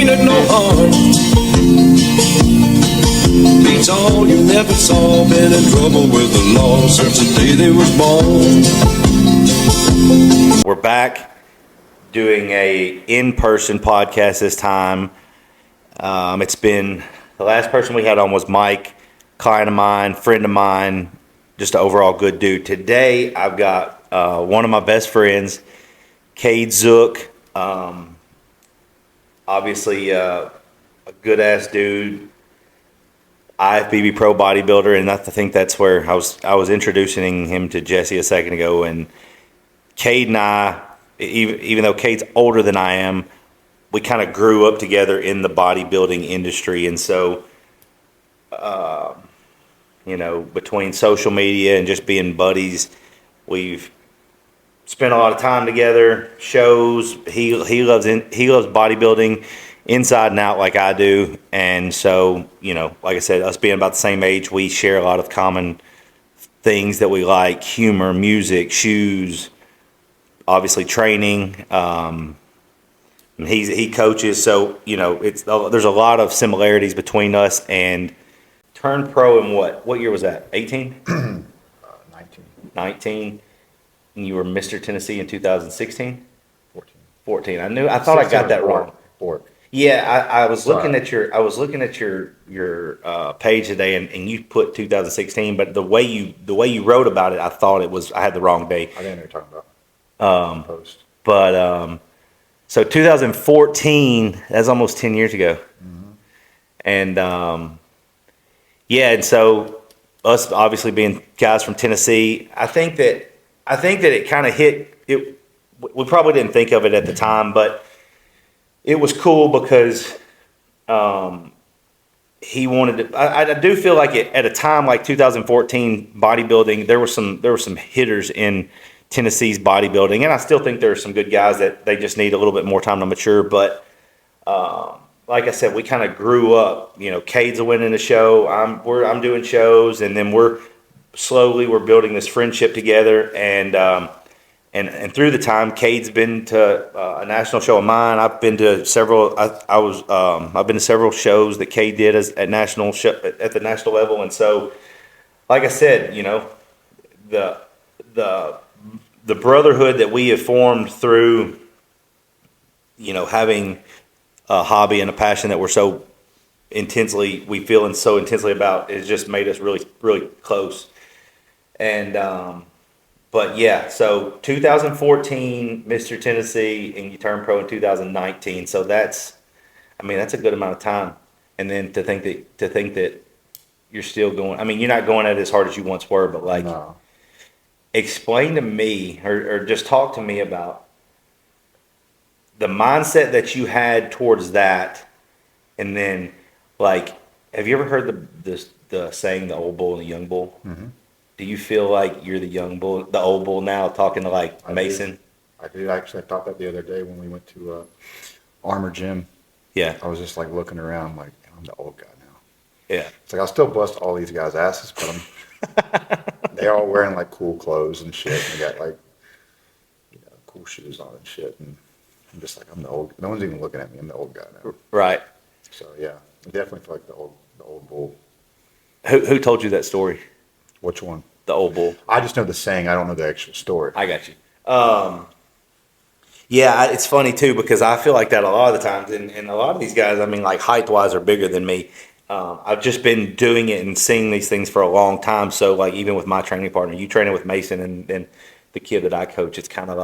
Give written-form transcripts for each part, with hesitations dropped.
mean it no harm. Beats all you never saw. Been in trouble with the law since the day they was born. We're back doing a in-person podcast this time. It's been, the last person we had on was Mike, client of mine, friend of mine, just an overall good dude. Today I've got one of my best friends, Cade Zook. Obviously a good-ass dude, Ifbb pro bodybuilder, and I think that's where I was introducing him to Jesse a second ago. And Cade and I, even though Cade's older than I am, we kind of grew up together in the bodybuilding industry. And so, between social media and just being buddies, we've spent a lot of time together, shows. He loves bodybuilding inside and out like I do. And so, like I said, us being about the same age, we share a lot of common things that we like: humor, music, shoes, obviously training. He coaches, so there's a lot of similarities between us. And turned pro in what year was that? 18? 19. 19. And you were Mr. Tennessee in 2016? 14. 14. I thought I got that wrong. Yeah, I was looking at your page today, and you put 2016, but the way you wrote about it, I thought I had the wrong day. I didn't know what you're talking about. Post. But so 2014, that's almost 10 years ago. Mm-hmm. And and so us obviously being guys from Tennessee, I think that it kind of hit it. We probably didn't think of it at the time, but it was cool because he wanted to. I do feel like at a time like 2014 bodybuilding, there were some hitters in Tennessee's bodybuilding, and I still think there are some good guys that they just need a little bit more time to mature. But like I said, we kind of grew up. Cade's winning the show. I'm doing shows, and then we're building this friendship together. And through the time, Cade's been to a national show of mine. I've been to several. I've been to several shows that Cade did at the national level. And so, like I said, the brotherhood that we have formed through, having a hobby and a passion that we feel so intensely about, has just made us really, really close. And but yeah, so 2014, Mr. Tennessee, and you turned pro in 2019. So that's a good amount of time. And then to think that you're still going. You're not going at it as hard as you once were, but no. Explain to me, or just talk to me about the mindset that you had towards that. And then, have you ever heard the saying, the old bull and the young bull? Mm-hmm. Do you feel like you're the young bull, the old bull now, talking to Mason? I did. Actually, I thought that the other day when we went to Armor Gym. Yeah. I was just looking around, I'm the old guy now. Yeah. It's I'll still bust all these guys' asses, but they're all wearing cool clothes and shit, and they got cool shoes on and shit, and I'm just I'm the old. No one's even looking at me. I'm the old guy now. Right. So yeah, I definitely feel like the old bull. Who told you that story? Which one? The old bull. I just know the saying. I don't know the actual story. I got you. Yeah, it's funny too, because I feel like that a lot of the times, and a lot of these guys, height-wise, are bigger than me. I've just been doing it and seeing these things for a long time. So even with my training partner, you training with Mason, and then the kid that I coach, it's kind of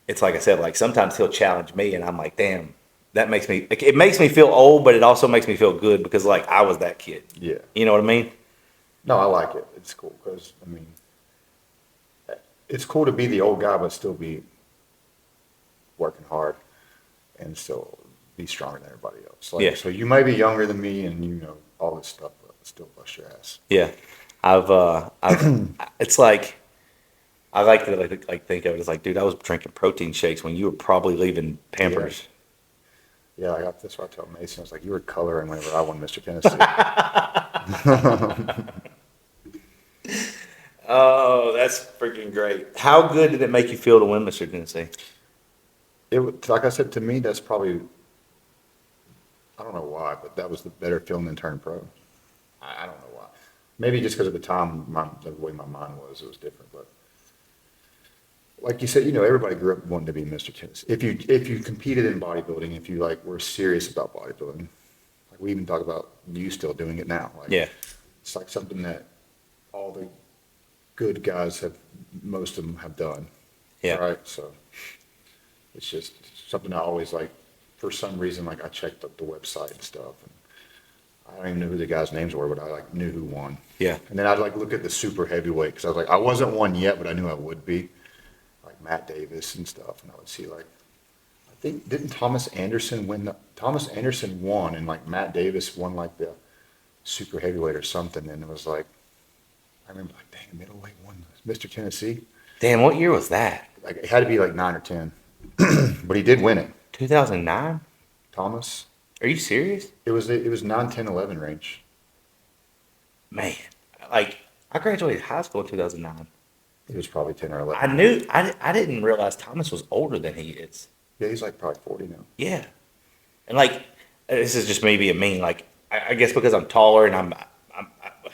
it's like I said, sometimes he'll challenge me, and I'm like, damn, that makes me. It makes me feel old, but it also makes me feel good because I was that kid. Yeah. You know what I mean? No, I like it. It's cool because it's cool to be the old guy but still be working hard and still be stronger than everybody else. Yeah. So you may be younger than me and you know all this stuff, but still bust your ass. Yeah, I've it's I like to think of it as dude, I was drinking protein shakes when you were probably leaving Pampers. Yeah, that's what I tell Mason. I was like, you were coloring whenever I won Mr. Tennessee. Oh, that's freaking great. How good did it make you feel to win Mr. Tennessee? Like I said, to me, that's probably I don't know why, but that was the better feeling than turning pro. I don't know why. Maybe just because at the time, the way my mind was, it was different. But like you said, everybody grew up wanting to be Mr. Tennessee. If you competed in bodybuilding, if you like were serious about bodybuilding, like we even talk about you still doing it now. Like, Yeah. it's like something that all the good guys most of them have done. Yeah. Right. So it's just something I always like. For some reason, like I checked up the website and stuff, and I don't even know who the guys' names were, but I like knew who won. Yeah. And then I'd like look at the super heavyweight because I was like, I wasn't one yet, but I knew I would be, like Matt Davis and stuff. And I would see like, I think didn't Thomas Anderson win? Thomas Anderson won, and like Matt Davis won like the super heavyweight or something. And it was like, I remember like, dang, middleweight won Mr. Tennessee. Damn, what year was that? Like it had to be like 9 or 10, but he did win it. 2009? Thomas. Are you serious? It was 9, 10, 11 range. Man, like I graduated high school in 2009. It was probably 10 or 11. I didn't realize Thomas was older than he is. Yeah, he's like probably 40 now. Yeah, and like this is just me being mean. Like I guess because I'm taller and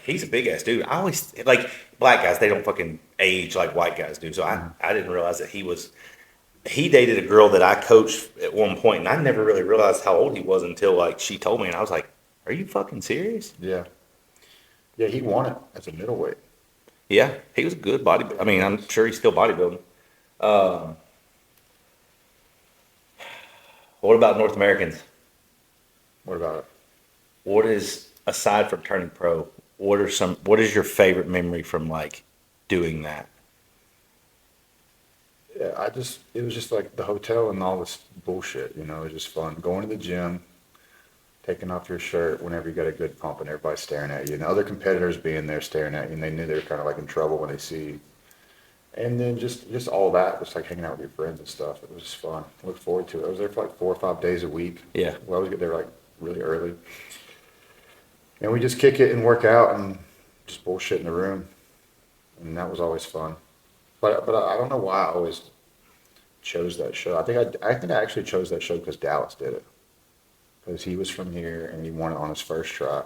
he's a big ass dude. I always like black guys. They don't fucking age like white guys do. So I didn't realize that he dated a girl that I coached at one point, and I never really realized how old he was until like she told me, and I was like, "Are you fucking serious?" Yeah. Yeah, he won it as a middleweight. Yeah, he was a good bodybuilder. I mean, I'm sure he's still bodybuilding. What about North Americans? What about it? What is, aside from turning pro, what is your favorite memory from like doing that? Yeah, it was just like the hotel and all this bullshit, it was just fun. Going to the gym, taking off your shirt whenever you got a good pump and everybody's staring at you. And other competitors being there staring at you, and they knew they were kind of like in trouble when they see you. And then just all that, just like hanging out with your friends and stuff. It was just fun. I look forward to it. I was there for like 4 or 5 days a week. Yeah. We always get there like really early. And we just kick it and work out and just bullshit in the room. And that was always fun. But I don't know why I always chose that show. I think I actually chose that show because Dallas did it. Because he was from here and he won it on his first try. I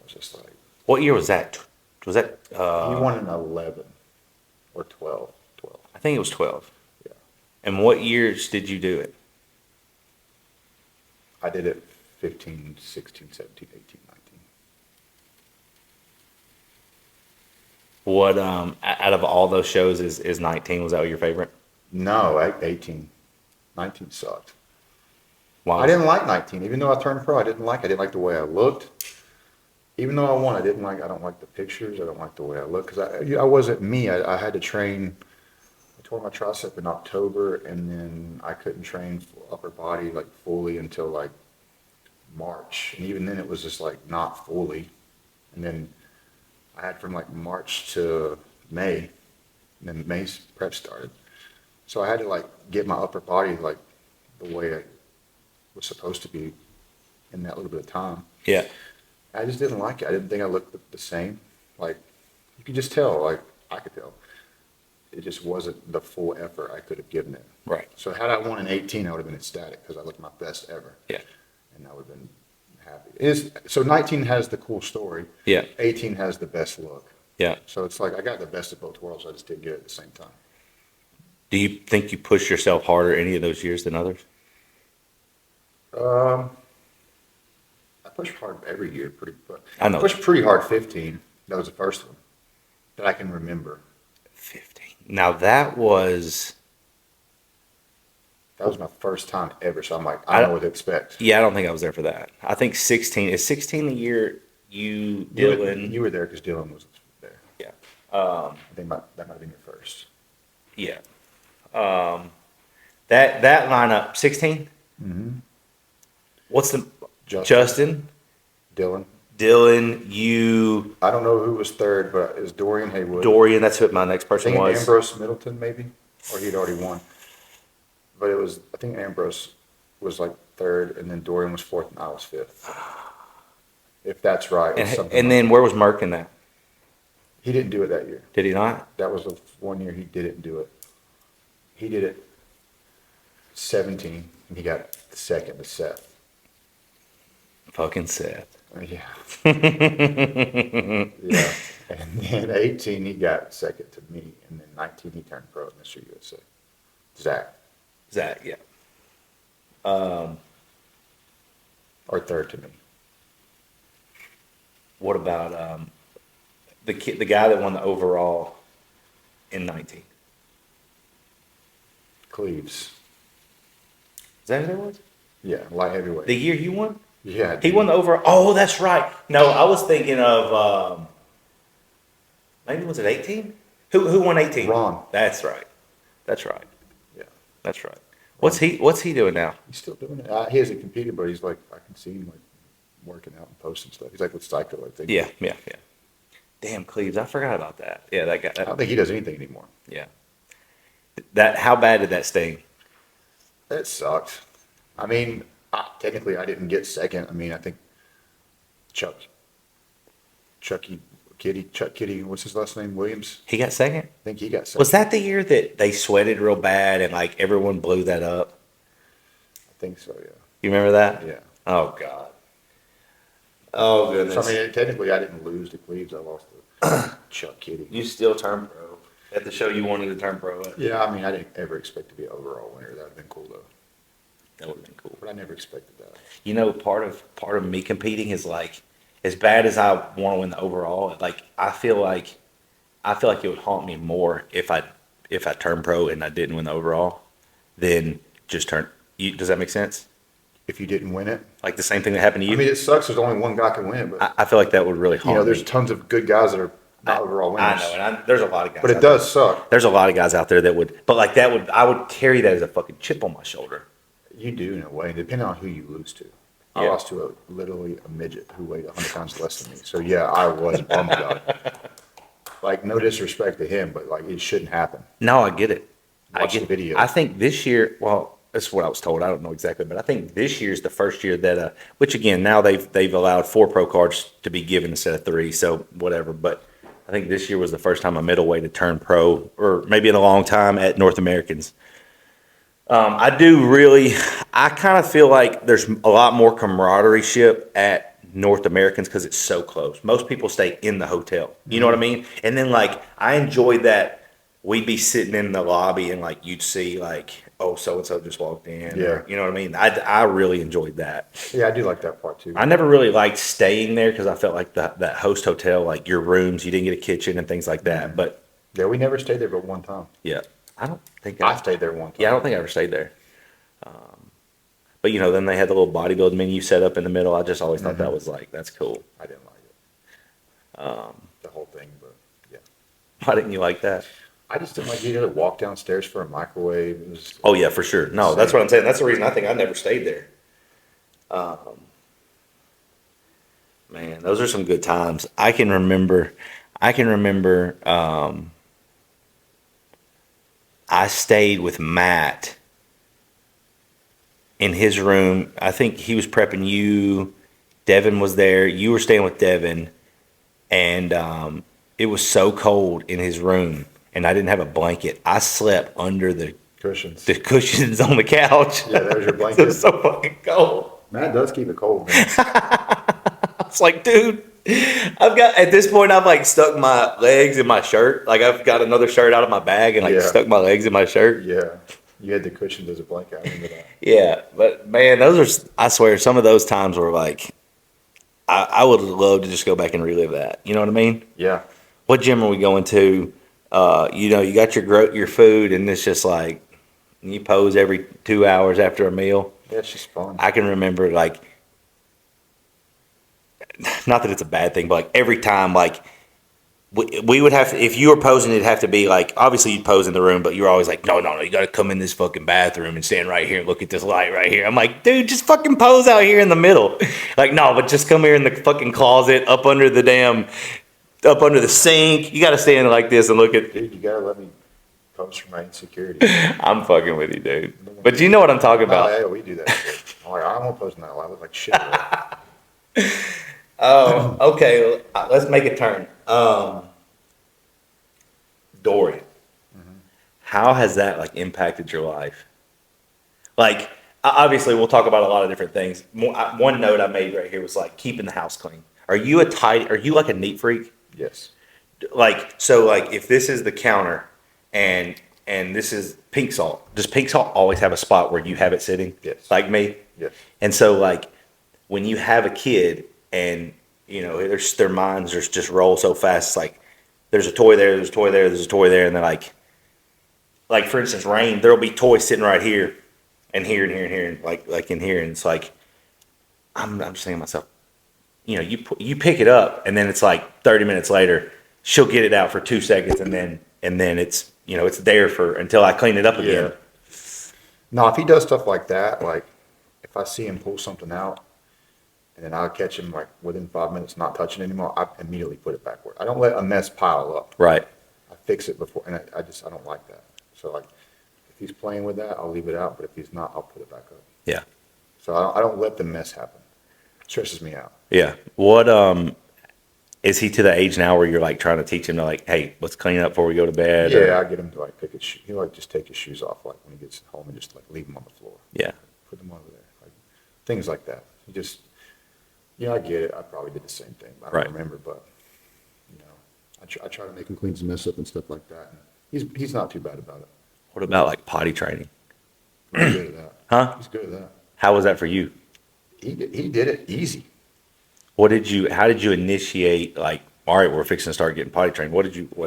was just like, What year was that? Was that? he won in 11 or 12. I think it was 12. Yeah. And what years did you do it? I did it 15, 16, 17, 18, 19. What out of all those shows is 19? Was that your favorite? No, 18. 19 sucked. Wow. I didn't like 19. Even though I turned pro, I didn't like the way I looked. Even though I won, I don't like the pictures. I don't like the way I look because I wasn't me. I had to train. I tore my tricep in October, and then I couldn't train for upper body like fully until like March. And even then, it was just like not fully. And then I had from like March to May, and then May's prep started. So I had to like get my upper body like the way it was supposed to be in that little bit of time. Yeah. I just didn't like it. I didn't think I looked the same. Like you could just tell, like I could tell. It just wasn't the full effort I could have given it. Right. So had I won in 18, I would have been ecstatic because I looked my best ever. Yeah. And I would have been happy. So 19 has the cool story. Yeah. 18 has the best look. Yeah. So it's like I got the best of both worlds. I just didn't get it at the same time. Do you think you pushed yourself harder any of those years than others? I pushed hard every year, I know. I pushed pretty hard 15. That was the first one that I can remember. 15. Now that was my first time ever, so I'm like, I don't know what to expect. Yeah, I don't think I was there for that. I think 16 is 16 the year Dylan. You were there because Dylan was there. Yeah. I think that might have been your first. Yeah. That lineup 16. Mm-hmm. What's the Justin, Dylan, you. I don't know who was third, but it was Dorian Haywood. Dorian, that's who my next I person think was. Ambrose Middleton, maybe, or he'd already won. But I think Ambrose was like third, and then Dorian was fourth, and I was fifth. If that's right. And then where was Merck in that? He didn't do it that year. Did he not? That was the one year he didn't do it. He did it 17, and he got second to Seth. Fucking Seth. Yeah. Yeah. And then 18, he got second to me. And then 19, he turned pro at Mr. USA. Zach. Zach, yeah. Or third to me. What about the guy that won the overall in 19? Cleves. Is that who that was? Yeah, light heavyweight. The year you won? Yeah. He won the overall. Oh, that's right. No, I was thinking of maybe was it 18? Who won 18? Ron. That's right. That's right. Yeah. That's right. What's he doing now? He's still doing it. He hasn't competed, but he's like, I can see him like working out and posting stuff. He's like with Psycho, I think. Yeah. Damn, Cleves, I forgot about that. Yeah, that guy. I don't think he does anything anymore. Yeah. How bad did that sting? That sucked. I mean, technically, I didn't get second. I mean, I think Chuck Kitty, what's his last name? Williams? He got second? I think he got second. Was that the year that they sweated real bad and like everyone blew that up? I think so, yeah. You remember that? Yeah. Oh God. Oh goodness. So, I mean, technically, I didn't lose to Cleves. I lost to Chuck Kitty. You still turned pro at the show you wanted to turn pro at. Yeah, I mean, I didn't ever expect to be an overall winner. That would have been cool, though. That would have been cool. But I never expected that. You know, part of me competing is like, as bad as I want to win the overall, like I feel like it would haunt me more if I turned pro and I didn't win the overall than just turn. Does that make sense? If you didn't win it, Like the same thing that happened to you. I mean, it sucks. There's only one guy can win it, but I feel like that would really haunt there's me. tons of good guys that are not overall winners. I know, and there's a lot of guys. But it out does suck. There's a lot of guys out there that would, but like I would carry that as a fucking chip on my shoulder. You do in a way, depending on who you lose to. I Yeah. lost to literally a midget who weighed 100 pounds less than me. So yeah, I was bummed about it. Like no disrespect to him, but like it shouldn't happen. No, I get it. Watch the video. I think this year, well, that's what I was told. I don't know exactly, but I think this year is the first year that, which again, now they've allowed 4 pro cards to be given instead of 3, so whatever. But I think this year was the first time a middleweight had turned pro, or maybe in a long time at North Americans. I kind of feel like there's a lot more camaraderie at North Americans because it's so close. Most people stay in the hotel. You know what I mean? And then like I enjoyed that we'd be sitting in the lobby and like you'd see like, oh, so and so just walked in. Yeah. Or, you know what I mean? I really enjoyed that. Yeah, I do like that part too. I never really liked staying there because I felt like that host hotel, like your rooms, you didn't get a kitchen and things like that. But Yeah, we never stayed there but one time. yeah, I don't think I stayed there one time. Yeah, I don't think I ever stayed there. But then they had the little bodybuilding menu set up in the middle. I just always thought that was like, that's cool. I didn't like it. The whole thing, but yeah. Why didn't you like that? I just didn't like you to walk downstairs for a microwave. It was, Oh yeah, for sure. No, that's what I'm saying. That's the reason I think I never stayed there. Man, those are some good times. I can remember. I stayed with Matt in his room. I think he was prepping you. Devin was there. You were staying with Devin, and it was so cold in his room, and I didn't have a blanket. I slept under the cushions. cushions on the couch. Yeah, that was your It blanket. was so fucking cold. Matt does keep it cold, man. I was like, dude, at this point, I've like stuck my legs in my shirt. Like I've got another shirt out of my bag and like Yeah. stuck my legs in my shirt. Yeah. You had the cushions as a blanket. I remember that. Yeah, but man, I swear, some of those times were like, I would love to just go back and relive that. You know what I mean? Yeah. What gym are we going to? You got your food and it's just like, you pose every 2 hours after a meal. Yeah, it's just fun. I can remember like, not that it's a bad thing, but like every time, like we would have to, if you were posing, it'd have to be like, obviously you'd pose in the room, but you were always like, no, you got to come in this fucking bathroom and stand right here and look at this light right here. I'm like, dude, just fucking pose out here in the middle. Like, no, but just come here in the fucking closet, up under the sink. You got to stand like this and look at. Dude, you gotta let me pose for my insecurity. I'm fucking with you, dude. But you know what I'm talking about. Oh, yeah, we do that shit. I'm like, I don't want to pose in that. I look like shit. Oh, okay. Let's make a turn. Dorian, how has that like impacted your life? Like, obviously we'll talk about a lot of different things. One note I made right here was like keeping the house clean. Are you like a neat freak? Yes. Like, so like if this is the counter and this is pink salt, does pink salt always have a spot where you have it sitting? Yes. Like me? Yes. And so like when you have a kid and their minds just roll so fast, it's like there's a toy there, there's a toy there, there's a toy there, and they're like for instance, Rain, there'll be toys sitting right here and here and here and here and like in here, and it's like I'm just thinking to myself, you pick it up and then it's like 30 minutes later, she'll get it out for 2 seconds and then it's it's there for until I clean it up again. Yeah. No, if he does stuff like that, like if I see him pull something out and then I'll catch him like within 5 minutes not touching it anymore, I immediately put it backward. I don't let a mess pile up. Right. I fix it before, and I don't like that. So like if he's playing with that, I'll leave it out, but if he's not, I'll put it back up. Yeah. So I don't let the mess happen. It stresses me out. Yeah. What is he to the age now where you're like trying to teach him to like, hey, let's clean up before we go to bed? Yeah, I get him to like pick his shoe. He'll like just take his shoes off like when he gets home and just like leave them on the floor. Yeah. Put them over there. Like things like that. He just, I get it. I probably did the same thing. I don't Right. remember, but I try to make him clean his mess up and stuff like that. And he's not too bad about it. What about like potty training? He's good at that. Huh? He's good at that. How was that for you? He did it easy. How did you initiate like, all right, we're fixing to start getting potty trained? What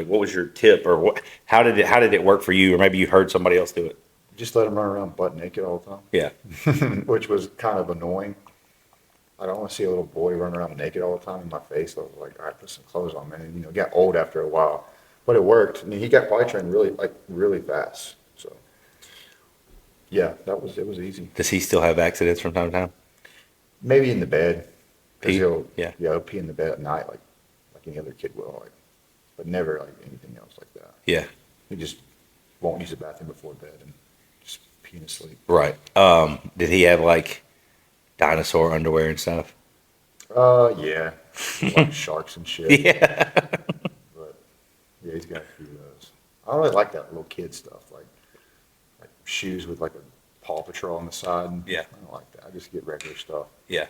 was your tip or how did it work for you? Or maybe you heard somebody else do it. Just let him run around butt naked all the time. Yeah. Which was kind of annoying. I don't want to see a little boy run around naked all the time in my face. I was like, all right, put some clothes on, man. And, it got old after a while. But it worked. I mean, he got potty trained really fast. So, yeah, it was easy. Does he still have accidents from time to time? Maybe in the bed. 'Cause Pee? he'll pee in the bed at night like any other kid will, but never like anything else like that. Yeah. He just won't use the bathroom before bed and just pee in his sleep. Right. Did he have like dinosaur underwear and stuff? Yeah. Like sharks and shit. Yeah. But yeah, he's got a few of those. I don't really like that little kid stuff, like shoes with like a Paw Patrol on the side. Yeah. I don't like that. I just get regular stuff. Yeah.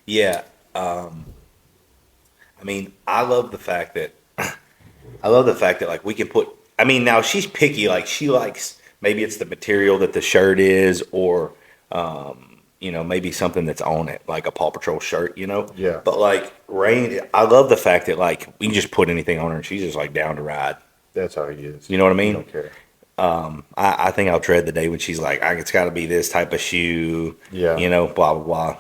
Yeah. I mean, I love the fact that like we can put, I mean, now she's picky, like she likes, maybe it's the material that the shirt is or, maybe something that's on it, like a Paw Patrol shirt, Yeah. But like Rain, I love the fact that like we can just put anything on her and she's just like down to ride. That's how he is. You know what I He mean? don't care. I think I'll dread the day when she's like, it's got to be this type of shoe, Yeah. Blah, blah, blah.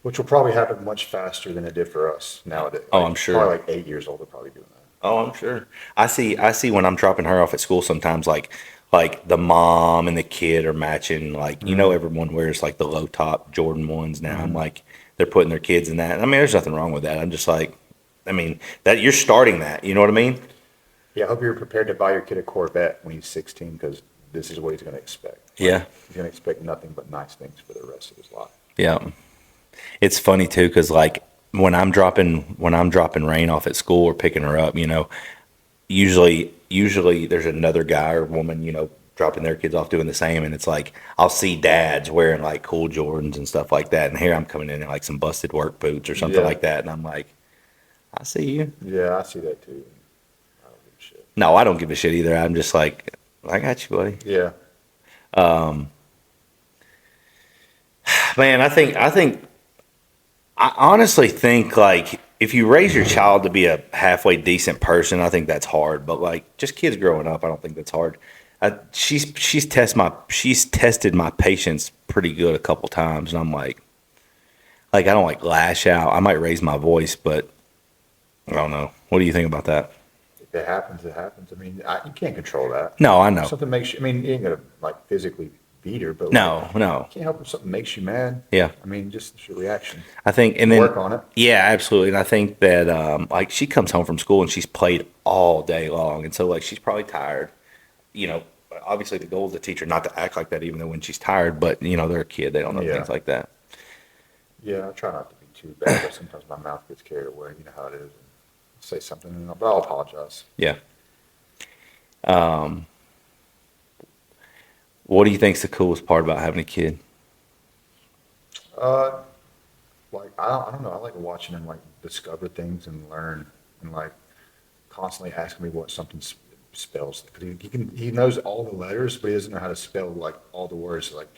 Which will probably happen much faster than it did for us nowadays. Oh, I'm sure. Probably like 8 years old, they're probably doing that. Oh, I'm sure. I see when I'm dropping her off at school sometimes like the mom and the kid are matching, like, everyone wears like the low top Jordan ones now. I'm like, they're putting their kids in that. I mean, there's nothing wrong with that. I'm just like, I mean, that you're starting that, you know what I mean? Yeah, I hope you're prepared to buy your kid a Corvette when he's 16 because this is what he's going to expect. Yeah. He's going to expect nothing but nice things for the rest of his life. Yeah. It's funny too, because like when I'm dropping Rain off at school or picking her up, usually there's another guy or woman, dropping their kids off doing the same, and it's like I'll see dads wearing like cool Jordans and stuff like that, and here I'm coming in like some busted work boots or something Yeah. like that, and I'm like, I see you. Yeah, I see that too. I don't give a shit. No, I don't give a shit either. I'm just like, I got you, buddy. Yeah. Man, I honestly think like if you raise your child to be a halfway decent person, I think that's hard. But like just kids growing up, I don't think that's hard. She's tested my patience pretty good a couple times, and I'm like I don't like lash out. I might raise my voice, but I don't know. What do you think about that? If it happens, it happens. I mean, you can't control that. No, I know. If something makes you, I mean, you ain't going to like physically beat her, but No. you can't help if something makes you mad. Yeah. I mean, just your reaction. I think, and then Work on it. Yeah, absolutely. And I think that like she comes home from school and she's played all day long, and so like she's probably tired. Obviously the goal is to teach her not to act like that, even though when she's tired. But they're a kid; they don't know Yeah. things like that. Yeah, I try not to be too bad, but sometimes my mouth gets carried away. You know how it is. Say something, but I'll apologize. Yeah. What do you think's the coolest part about having a kid? Uh, like I don't know. I like watching him like discover things and learn and like constantly asking me what something spells. 'Cause he knows all the letters, but he doesn't know how to spell like all the words. So, like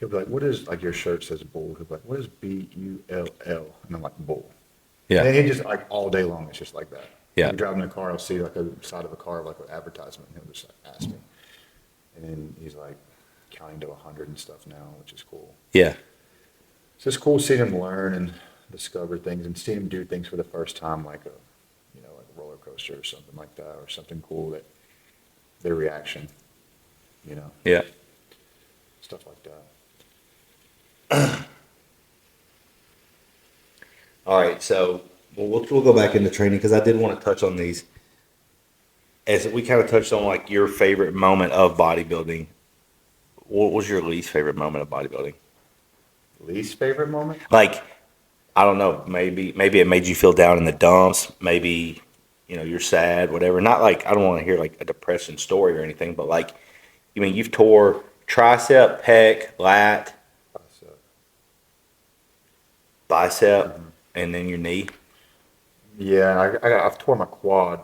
he'll be like, "What is like your shirt says bull?" He'll be like, "What is BULL?" And I'm like, "Bull." Yeah. And then he just like all day long, it's just like that. Yeah. You're driving in a car, I'll see like a side of a car, like an advertisement, and he'll just like ask me. And then he's like counting to 100 and stuff now, which is cool. Yeah. So it's cool seeing him learn and discover things and seeing him do things for the first time, like like a roller coaster or something like that, or something cool that their reaction, Yeah. stuff like that. All right, so we'll go back into training because I did want to touch on these. As we kind of touched on, like your favorite moment of bodybuilding. What was your least favorite moment of bodybuilding? Least favorite moment? Like, I don't know, maybe it made you feel down in the dumps. Maybe, you're sad, whatever. Not like, I don't want to hear like a depression story or anything, but like, you've tore tricep, pec, lat, bicep, and then your knee. Yeah, I've torn my quad,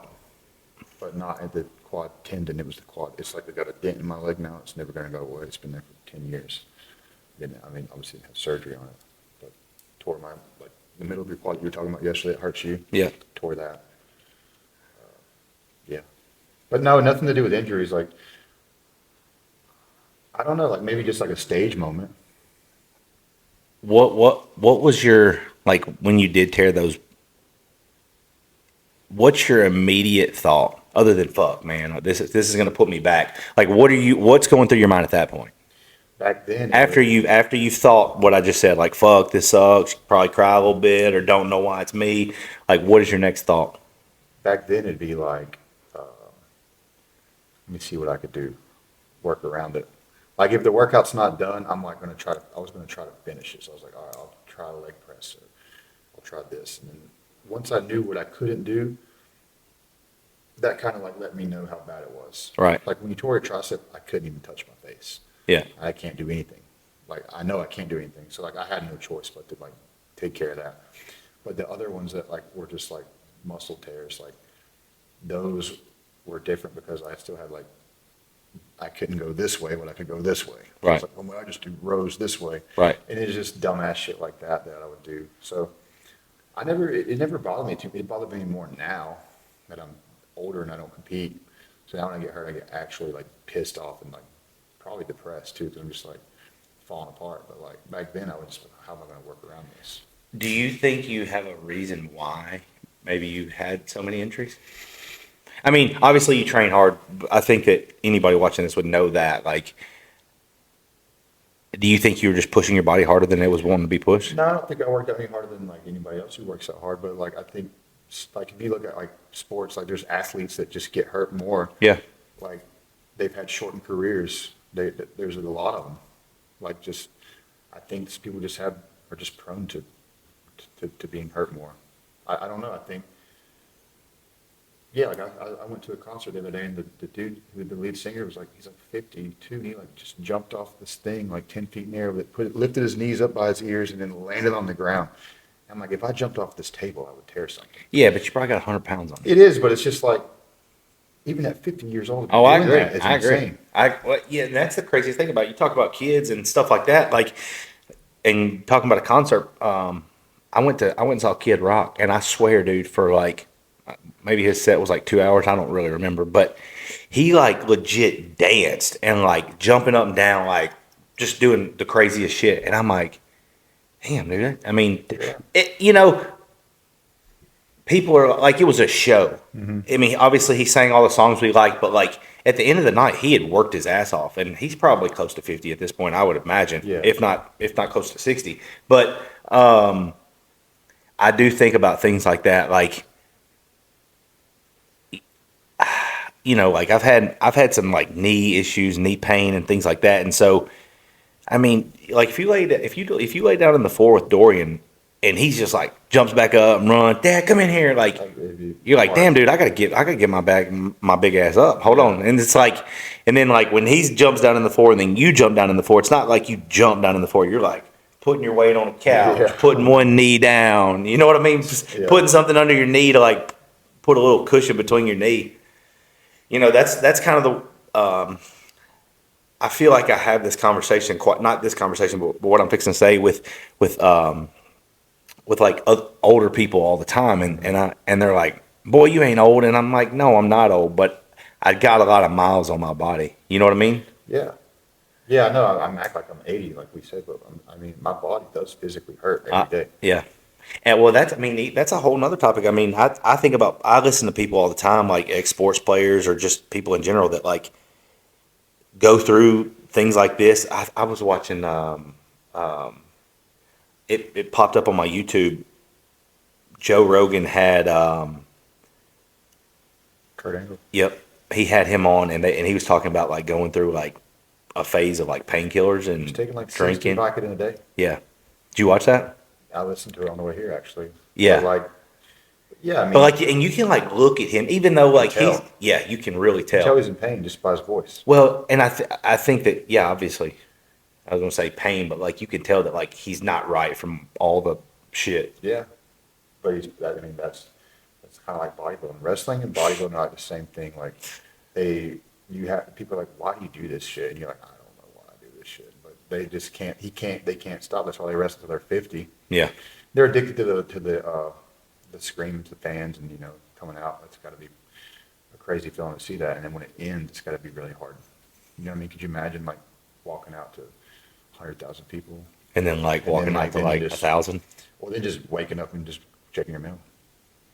but not at the quad tendon. It was the quad. It's like I got a dent in my leg now. It's never going to go away. It's been there for 10 years. Obviously, had surgery on it, but tore like the middle of your quad you were talking about yesterday. It hurts you. Yeah. Tore that. Yeah. But no, nothing to do with injuries. Like, I don't know, like maybe just like a stage moment. What was your, like, when you did tear those, what's your immediate thought other than fuck, man, this is going to put me back? Like, what's going through your mind at that point? Back then. After you've thought what I just said, like, fuck, this sucks, probably cry a little bit or don't know why it's me. Like, what is your next thought? Back then it'd be like, let me see what I could do, work around it. Like if the workout's not done, I was going to try to finish it. So I was like, all right, I'll try a leg press or I'll try this. And then once I knew what I couldn't do, that kind of like let me know how bad it was. Right. Like when you tore your tricep, I couldn't even touch my face. Yeah. I can't do anything. Like I know I can't do anything. So like I had no choice but to like take care of that. But the other ones that like were just like muscle tears, like those were different because I still had like, I couldn't go this way, but I could go this way. Right. It's like, well, I just do rows this way. Right. And it's just dumbass shit like that I would do. So it never bothered me too. It bothered me more now that I'm older and I don't compete. So now when I get hurt, I get actually like pissed off and like probably depressed too, because I'm just like falling apart. But like back then I was just, how am I going to work around this? Do you think you have a reason why maybe you had so many injuries? I mean, obviously you train hard. I think that anybody watching this would know that. Like, do you think you were just pushing your body harder than it was wanting to be pushed? No, I don't think I worked out any harder than like anybody else who works out hard. But like I think, like if you look at like sports, like there's athletes that just get hurt more. Yeah. Like they've had shortened careers. There's a lot of them. Like just, I think people just are just prone to being hurt more. I don't know. I think. Yeah, like I went to a concert the other day, and the dude, the lead singer, he's like 52, and he like just jumped off this thing like 10 feet in the air, lifted his knees up by his ears, and then landed on the ground. I'm like, if I jumped off this table, I would tear something. Yeah, but you probably got 100 pounds on it. It is, but it's just like, even at 50 years old. Oh, I agree. It's I agree. insane. Yeah, and that's the craziest thing about it. You talk about kids and stuff like that, like, and talking about a concert. I went and saw Kid Rock, and I swear, dude, for like. Maybe his set was like 2 hours. I don't really remember, but he like legit danced and like jumping up and down, like just doing the craziest shit. And I'm like, damn, dude. I mean, people are like, it was a show. Mm-hmm. I mean, obviously he sang all the songs we liked, but like at the end of the night, he had worked his ass off, and he's probably close to 50 at this point, I would imagine, if not close to 60. But I do think about things like that, like. Like I've had some like knee issues, knee pain, and things like that. And so, I mean, like if you lay down on the floor with Dorian, and he's just like jumps back up and runs. Dad, come in here. Like you're like, damn, dude, I gotta get my big ass up. Hold on. And it's like, and then like when he jumps down in the floor and then you jump down in the floor, it's not like you jump down in the floor. You're like putting your weight on a couch, putting one knee down. You know what I mean? Just putting something under your knee to like put a little cushion between your knee. You know, that's kind of the. I feel like I have this conversation, not this conversation, but what I'm fixing to say with like older people all the time, and they're like, "Boy, you ain't old," and I'm like, "No, I'm not old, but I got a lot of miles on my body." You know what I mean? Yeah. Yeah, I know. I'm act like I'm 80, like we said, but I mean, my body does physically hurt every day. Yeah. And well, that's a whole nother topic. I mean, I listen to people all the time, like ex-sports players or just people in general that like go through things like this. I was watching, it popped up on my YouTube. Joe Rogan had, Kurt Angle. yep, he had him on, and he was talking about like going through like a phase of like painkillers and He's taking like 60 drinking. Vicodin a day. Yeah, did you watch that? I listened to it on the way here, actually. Yeah. But like, yeah, I mean, But like, and you can like look at him, even though like tell. you can really you can tell tell. he's in pain just by his voice. Well, and I think that obviously, I was gonna say pain, but like you can tell that like he's not right from all the shit. Yeah, but I mean, that's kind of like bodybuilding. Wrestling and bodybuilding are like the same thing. Like you have people are like, why do you do this shit? And you're like, I don't know why I do this shit, but they just can't. They can't stop. That's why they wrestle till they're 50. Yeah, They're addicted to the screams, the fans, and coming out. It's got to be a crazy feeling to see that. And then when it ends, it's got to be really hard. You know what I mean? Could you imagine like walking out to 100,000 people? and then like And walking then, out like, to then you like just- 1,000. Or then just waking up and just checking your mail.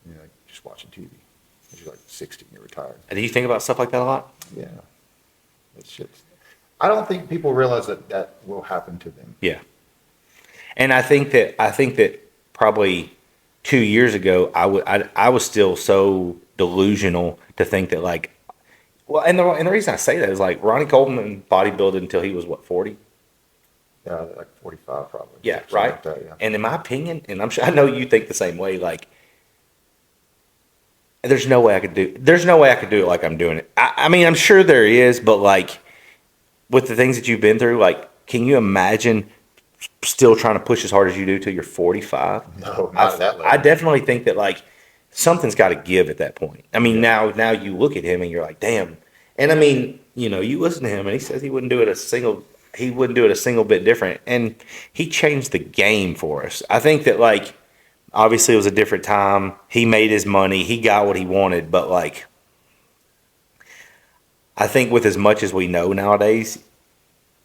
Like just watching TV. You're like 60 and you're retired. Do you think about stuff like that a lot? Yeah. That shit's. I don't think people realize that will happen to them. Yeah, and I think that probably 2 years ago I was still so delusional to think that like, well, and the reason I say that is like Ronnie Coleman bodybuilded until he was what 40. Yeah, like 45 probably. Yeah, Something right. like that, yeah. And in my opinion, and I'm sure I know you think the same way. Like, there's no way I could do it like I'm doing it. I mean, I'm sure there is, but like with the things that you've been through, like, can you imagine still trying to push as hard as you do till you're 45? No, not at that level. I definitely think that like something's got to give at that point. I mean, now you look at him and you're like, damn. And I mean, you listen to him and he says he wouldn't do it a single bit different. And he changed the game for us. I think that like, obviously it was a different time. He made his money. He got what he wanted. But like, I think with as much as we know nowadays,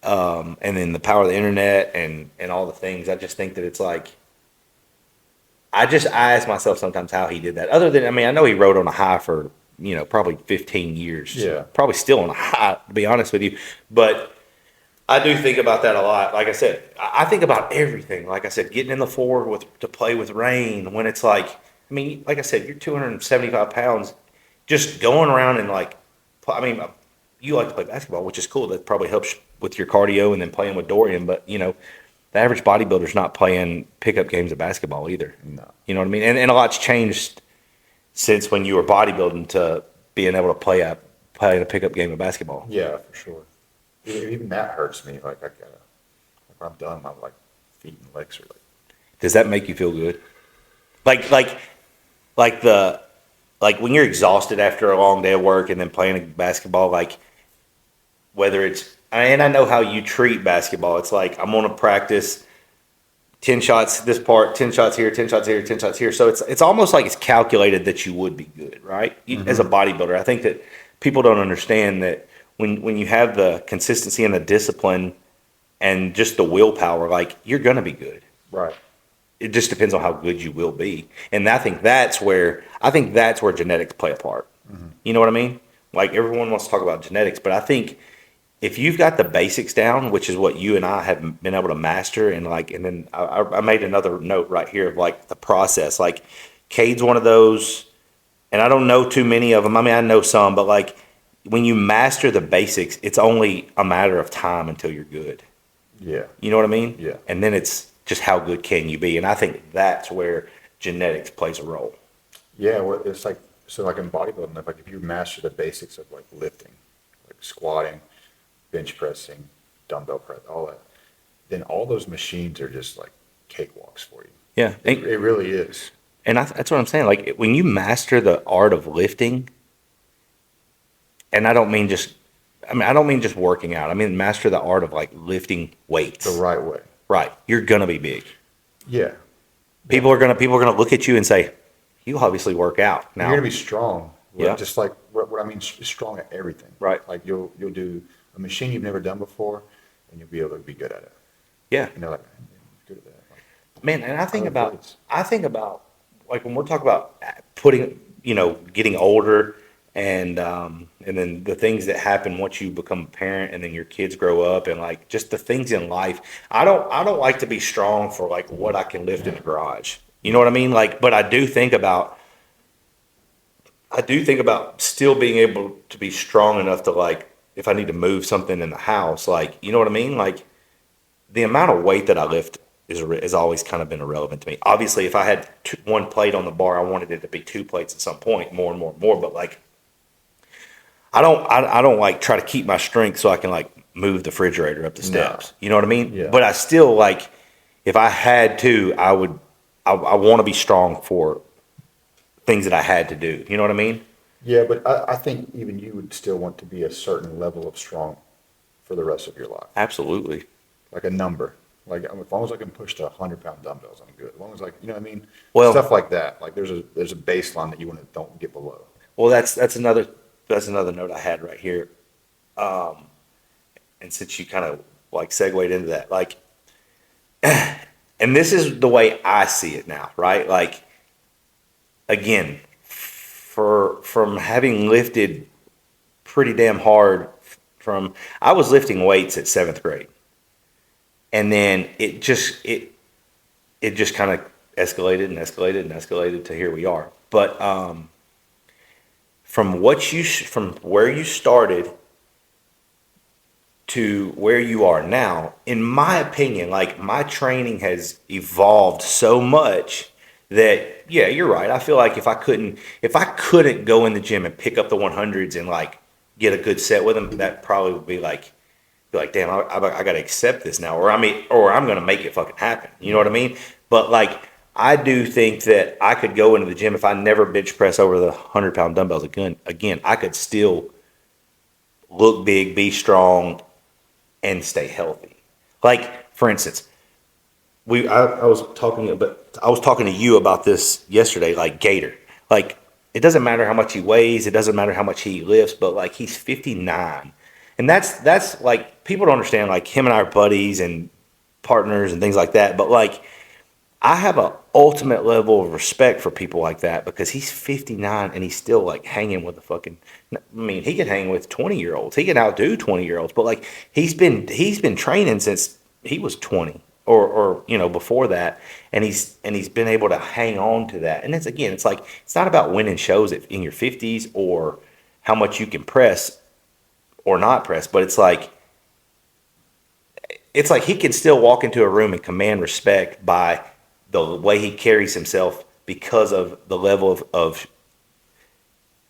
and then the power of the internet and all the things, I just think that it's like, I ask myself sometimes how he did that. Other than, I mean, I know he rode on a high for, probably 15 years. Yeah. Probably still on a high, to be honest with you. But I do think about that a lot. Like I said, I think about everything. Like I said, getting in the floor to play with rain when it's like, I mean, like I said, you're 275 pounds, just going around and like, I mean, you like to play basketball, which is cool. That probably helps with your cardio and then playing with Dorian. But, the average bodybuilder's not playing pickup games of basketball either. No. You know what I mean? And a lot's changed since when you were bodybuilding to being able to play a pickup game of basketball. Yeah, for sure. Even that hurts me. Like when I'm done, my like feet and legs are like. Does that make you feel good? Like when you're exhausted after a long day of work and then playing basketball, like whether it's, and I know how you treat basketball. It's like, I'm going to practice 10 shots this part, 10 shots here, 10 shots here, 10 shots here. So it's almost like it's calculated that you would be good, right? As a bodybuilder, I think that people don't understand that when you have the consistency and the discipline and just the willpower, like you're going to be good. Right. It just depends on how good you will be. And I think that's where genetics play a part. Mm-hmm. You know what I mean? Like everyone wants to talk about genetics, but I think if you've got the basics down, which is what you and I have been able to master, and then I made another note right here of like the process. Like Cade's one of those, and I don't know too many of them. I mean, I know some, but like when you master the basics, it's only a matter of time until you're good. Yeah. You know what I mean? Yeah. And then it's just how good can you be? And I think that's where genetics plays a role. Yeah, well, it's like, so like in bodybuilding, like if you master the basics of like lifting, like squatting, bench pressing, dumbbell press, all that, then all those machines are just like cakewalks for you. Yeah. It really is. And that's what I'm saying. Like when you master the art of lifting, and I don't mean just working out. I mean master the art of like lifting weights. The right way. Right. You're gonna be big. Yeah. People are gonna look at you and say, you obviously work out. Now You're gonna be strong. Yeah. Just like what I mean, strong at everything. Right. Like you'll do a machine you've never done before, and you'll be able to be good at it. yeah. You know, like I'm good at that. Like, Man, and I think weights. about like when we're talking about putting, getting older and then the things that happen once you become a parent and then your kids grow up and like just the things in life. I don't like to be strong for like what I can lift in the garage. You know what I mean? Like, but I do think about still being able to be strong enough to like if I need to move something in the house, like, you know what I mean? Like the amount of weight that I lift is always kind of been irrelevant to me. Obviously, if I had one plate on the bar, I wanted it to be 2 plates at some point, more and more and more. But like, I don't like try to keep my strength so I can like move the refrigerator up the steps. You know what I mean? Yeah. But I still like, if I had to, I want to be strong for things that I had to do. You know what I mean? Yeah, but I think even you would still want to be a certain level of strong for the rest of your life. Absolutely. Like a number. Like as long as I can push to 100-pound dumbbells, I'm good. As long as like, you know what I mean? Well- Stuff like that. Like there's a baseline that you want to don't get below. Well, that's another note I had right here. And since you kind of like segued into that, like, and this is the way I see it now, right? Like, again, from having lifted pretty damn hard I was lifting weights at 7th grade. And then it just kind of escalated and escalated and escalated to here we are. But from where you started to where you are now, in my opinion, like my training has evolved so much that, yeah, you're right. I feel like if I couldn't go in the gym and pick up the 100s and like get a good set with them, that probably would be like damn, I got to accept this now, or I'm going to make it fucking happen. You know what I mean? But like, I do think that I could go into the gym if I never bench press over the 100-pound dumbbells again, I could still look big, be strong, and stay healthy. Like, for instance, I was talking to you about this yesterday, like Gator. Like, it doesn't matter how much he weighs, it doesn't matter how much he lifts, but like he's 59. And that's like, people don't understand, like him and I are buddies and partners and things like that. But like, I have an ultimate level of respect for people like that because he's 59 and he's still like hanging with I mean, he could hang with 20-year-olds. He can outdo 20-year-olds, but like he's been training since he was 20 or before that. And he's been able to hang on to that. And it's like, it's not about winning shows in your 50s or how much you can press or not press, but it's like he can still walk into a room and command respect by the way he carries himself because of the level of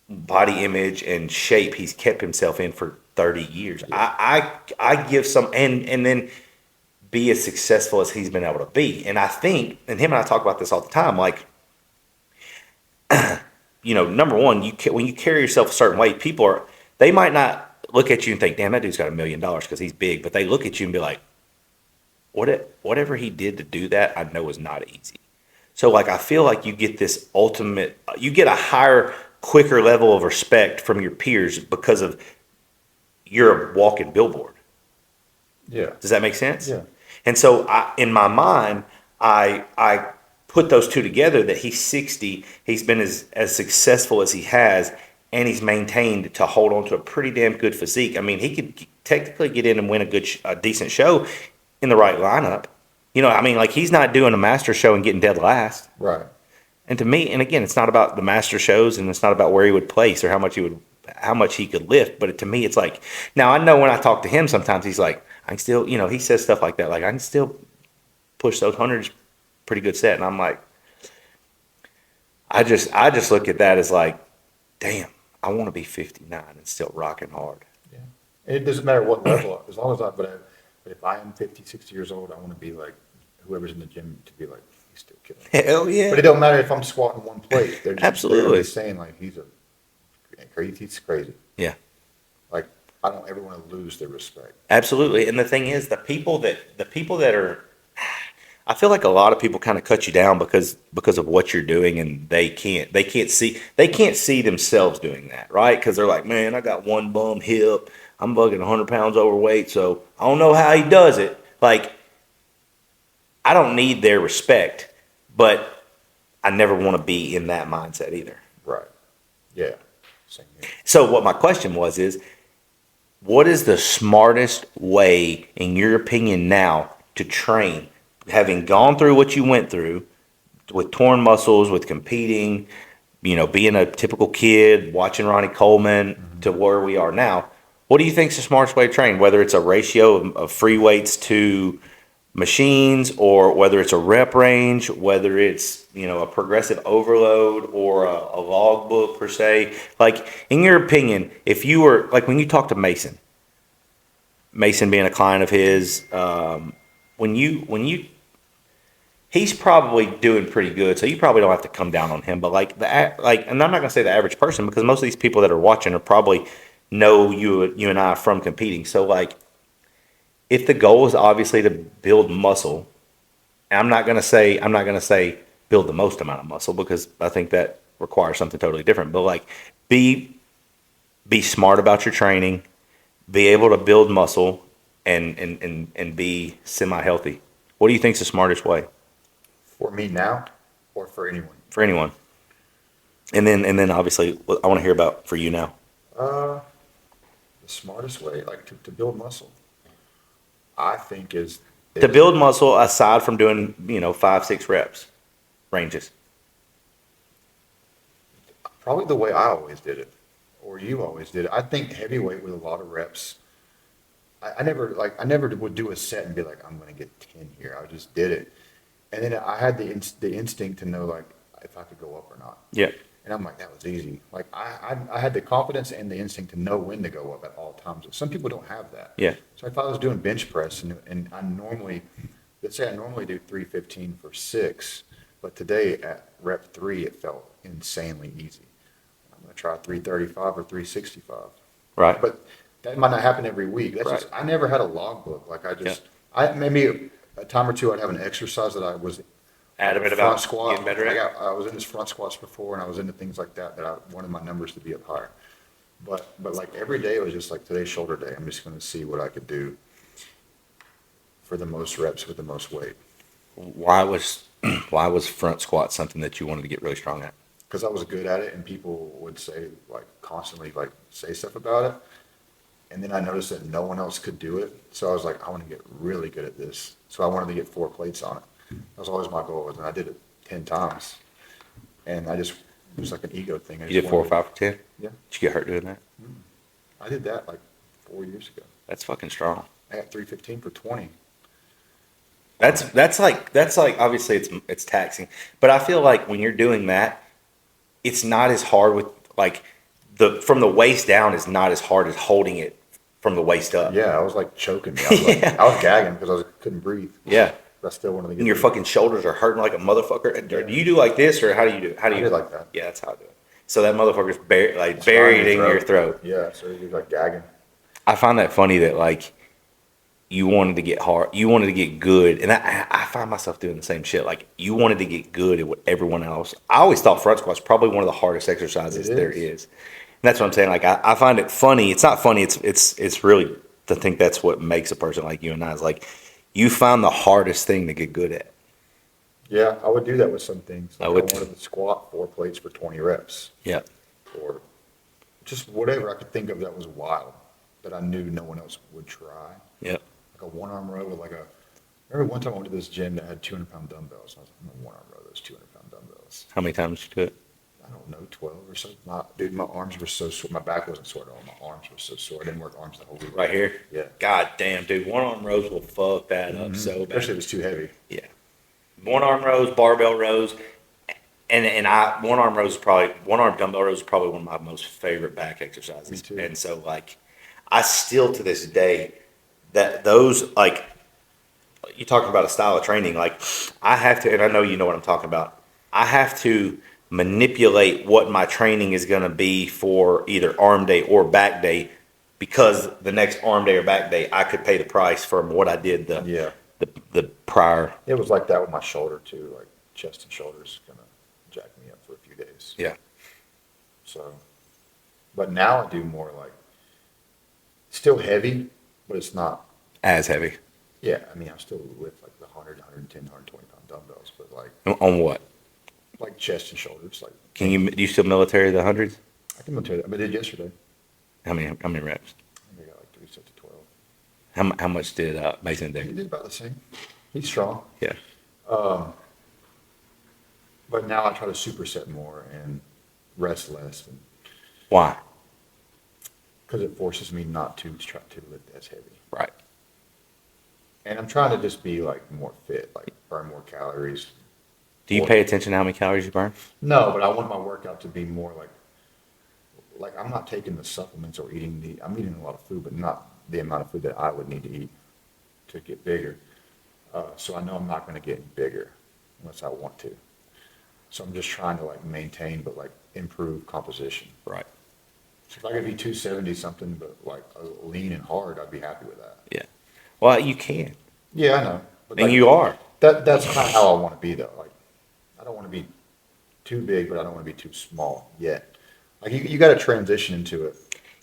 body image and shape he's kept himself in for 30 years. I give some and then be as successful as he's been able to be. And I think, and him and I talk about this all the time, like, number one, when you carry yourself a certain way, they might not look at you and think, damn, that dude's got $1 million because he's big. But they look at you and be like, whatever he did to do that, I know is not easy. So like, I feel like you get you get a higher, quicker level of respect from your peers because of you're a walking billboard. Yeah. Does that make sense? Yeah. And so in my mind, I put those two together, that he's 60, he's been as successful as he has, and he's maintained to hold on to a pretty damn good physique. I mean, he could technically get in and win a decent show in the right lineup. I mean, like, he's not doing a master show and getting dead last. Right. And to me, and again, it's not about the master shows, and it's not about where he would place or how much he could lift. But to me, it's like, now I know when I talk to him, sometimes he's like, I can still, he says stuff like that, like, I can still push those hundreds, pretty good set. And I'm like, I just look at that as like, damn, I want to be 59 and still rocking hard. Yeah. And it doesn't matter what level, as long as but if I am 50, 60 years old, I want to be like, whoever's in the gym to be like, he's still killing it. Hell yeah. But it don't matter if I'm squatting one plate. They're just, Absolutely. They're just saying like, he's crazy. Yeah. Like, I don't ever want to lose their respect. Absolutely. And the thing is, the people that are, I feel like a lot of people kind of cut you down because of what you're doing, and they can't see themselves doing that, right? Because they're like, man, I got one bum hip, I'm fucking 100 pounds overweight, so I don't know how he does it. Like, I don't need their respect, but I never want to be in that mindset either. Right. Yeah. Same here. So what my question is, what is the smartest way, in your opinion now, to train? Having gone through what you went through with torn muscles, with competing, being a typical kid, watching Ronnie Coleman to where we are now, what do you think is the smartest way to train? Whether it's a ratio of free weights to machines, or whether it's a rep range, whether it's, a progressive overload or a log book per se. Like, in your opinion, if you were, like when you talk to Mason being a client of his, when you he's probably doing pretty good, so you probably don't have to come down on him. But and I'm not gonna say the average person, because most of these people that are watching are probably know you and I from competing. So like, if the goal is obviously to build muscle, and I'm not gonna say build the most amount of muscle, because I think that requires something totally different. But like, be smart about your training, be able to build muscle, and be semi-healthy. What do you think is the smartest way? For me now, or for anyone? For anyone. And then obviously, I want to hear about for you now. The smartest way, like to build muscle, I think is To build muscle, aside from doing 5-6 reps ranges. probably the way I always did it, or you always did it. I think heavyweight with a lot of reps. I never would do a set and be like, I'm going to get 10 here. I just did it. And then I had the instinct to know, like, if I could go up or not. Yeah. And I'm like, that was easy. Like, I had the confidence and the instinct to know when to go up at all times. Some people don't have that. Yeah. So if I was doing bench press and let's say I normally do 315 for 6, but today at rep 3, it felt insanely easy. I'm going to try 335 or 365. Right. But that might not happen every week. That's Right. just, I never had a logbook. Like maybe a time or two I'd have an exercise that I was Adamant front about squat. getting better at. I was in this front squats before, and I was into things like that I wanted my numbers to be up higher. But like every day it was just like, today's shoulder day. I'm just going to see what I could do for the most reps with the most weight. Why was front squat something that you wanted to get really strong at? Because I was good at it, and people would say, like, constantly, like, say stuff about it. And then I noticed that no one else could do it. So I was like, I want to get really good at this. So I wanted to get 4 plates on it. That was always my goal, and I did it 10 times. And it was like an ego thing. You did 4 or 5 for 10? Yeah. Did you get hurt doing that? I did that like 4 years ago. That's fucking strong. I got 315 for 20. That's like obviously it's taxing, but I feel like when you're doing that, it's not as hard with like from the waist down is not as hard as holding it from the waist up. Yeah, I was like choking me. I was gagging because I couldn't breathe. Yeah. But I still wanted to get And your fucking shoulders are hurting like a motherfucker. Yeah. Do you do like this, or how do you do it? How do I you did like that. Yeah, that's how I do it. So that motherfucker's buried in your throat. Yeah, so you're like gagging. I find that funny that like you wanted to get hard, you wanted to get good, and I find myself doing the same shit. Like, you wanted to get good at what everyone else. I always thought front squat's probably one of the hardest exercises there is. And that's what I'm saying. Like, I find it funny. It's not funny. It's really to think that's what makes a person like you and I is like, you find the hardest thing to get good at. Yeah, I would do that with some things. Like I would wanted to squat 4 plates for 20 reps. Yeah. Or just whatever I could think of that was wild, that I knew no one else would try. Yeah. Like a one-arm row with I remember one time I went to this gym that had 200-pound dumbbells. I was like, I'm a one-arm row, those 200-pound dumbbells. How many times did you do it? I don't know, 12 or something. Dude, my arms were so sore. My back wasn't sore at all. My arms were so sore. I didn't work arms the whole week. Right here. Yeah. God damn, dude. One arm rows will fuck that up so bad. Especially if it's too heavy. Yeah. One arm rows, barbell rows, and one arm rows is probably one arm dumbbell rows is probably one of my most favorite back exercises. Me too. And so like, I still to this day that those like you talking about a style of training, like I have to, and I know you know what I'm talking about. I have to manipulate what my training is going to be for either arm day or back day, because the next arm day or back day I could pay the price from what I did the prior. It was like that with my shoulder too. Like chest and shoulders kind of jacked me up for a few days. Yeah. So, but now I do more like still heavy, but it's not As heavy. Yeah, I mean, I still lift like the 100, 110, 120 pound dumbbells, but On what? like chest and shoulders, like Do you still military the hundreds? I can tell you, I did yesterday. How many reps? I think I got like 3 sets of 12. How much did Mason He do? did about the same. He's strong. Yeah. But now I try to superset more and rest less, and Why? because it forces me not to try to lift as heavy. Right. And I'm trying to just be like more fit, like burn more calories. Do you pay attention to how many calories you burn? No, but I want my workout to be more like I'm not taking the supplements or I'm eating a lot of food, but not the amount of food that I would need to eat to get bigger. So I know I'm not going to get bigger unless I want to. So I'm just trying to like maintain, but like improve composition. Right. So if I could be 270 something, but like lean and hard, I'd be happy with that. Yeah. Well, you can. Yeah, I know. But And like, you are. That's kind of how I want to be though. Like, I don't want to be too big, but I don't want to be too small yet. Like you got to transition into it.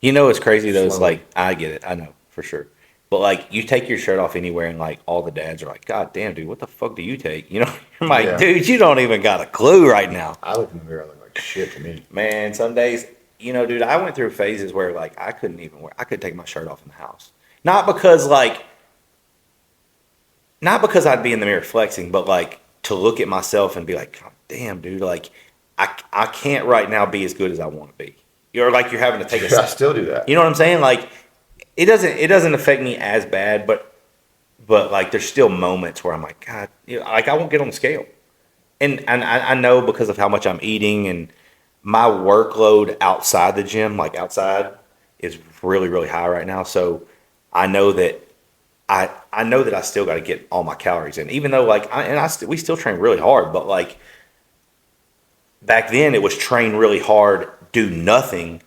You know what's crazy though? It's Slowly. like, I get it. I know, for sure. But like, you take your shirt off anywhere and like, all the dads are like, God damn, dude, what the fuck do you take? You know, you're like, Yeah. dude, you don't even got a clue right now. I look in the mirror, I look like shit to me. Man, some days, you know, dude, I went through phases where like, I couldn't I could take my shirt off in the house. Not because I'd be in the mirror flexing, but like to look at myself and be like, God damn, dude, like I can't right now be as good as I want to be. You're like, you're having to take I still do that. you know what I'm saying? Like it doesn't affect me as bad, but like there's still moments where I'm like, God, you know, like I won't get on the scale. And I know because of how much I'm eating and my workload outside the gym, like outside, is really, really high right now. So I know that I know that I still got to get all my calories in, even though like we still train really hard, but like back then it was train really hard, do nothing,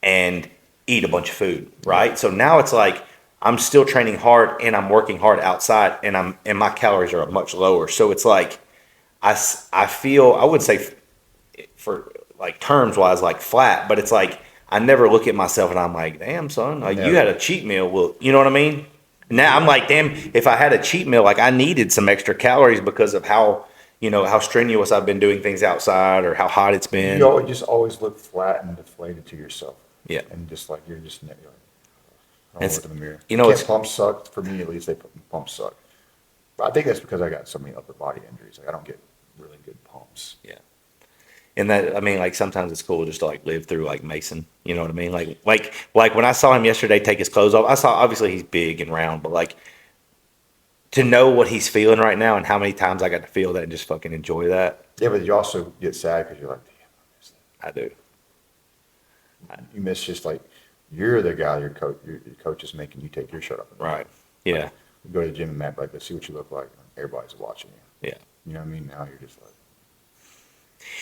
and eat a bunch of food, right? So now it's like I'm still training hard and I'm working hard outside, and my calories are much lower. So it's like I feel, I wouldn't say for like terms wise like flat, but it's like I never look at myself and I'm like, damn son, like you had a cheat meal. Well, you know what I mean? Now I'm like, damn, if I had a cheat meal, like I needed some extra calories because of how, you know, how strenuous I've been doing things outside or how hot it's been. You just always look flat and deflated to yourself. Yeah. And just like, you're like, I don't It's- look in the mirror. you know, it's- pumps suck. For me, at least, pumps suck. But I think that's because I got so many upper body injuries. Like, I don't get really good pumps. Yeah. And that, I mean, like sometimes it's cool just to like live through like Mason, you know what I mean? Like when I saw him yesterday take his clothes off, I saw obviously he's big and round, but like to know what he's feeling right now and how many times I got to feel that and just fucking enjoy that. Yeah, but you also get sad because you're like, damn, I miss that. I do. You miss just like, you're the guy your coach is making you take your shirt off. Right. Yeah. You go to the gym and Matt, like, let's see what you look like. Everybody's watching you. Yeah. You know what I mean? Now you're just like,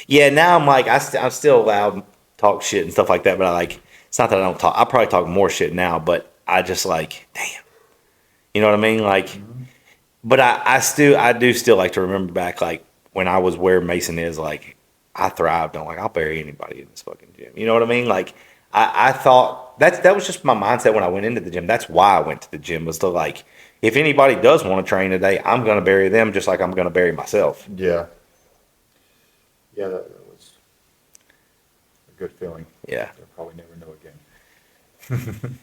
Yeah. Now I'm like, I'm still allowed to talk shit and stuff like that, but I like, it's not that I don't talk. I probably talk more shit now, but I just like, damn. You know what I mean? Like, but I do still like to remember back, like when I was where Mason is, like I thrived on, like I'll bury anybody in this fucking gym. You know what I mean? Like I thought that was just my mindset when I went into the gym. That's why I went to the gym, was to like, if anybody does want to train today, I'm going to bury them just like I'm going to bury myself. yeah. Yeah, that was a good feeling. Yeah. I'll probably never know again.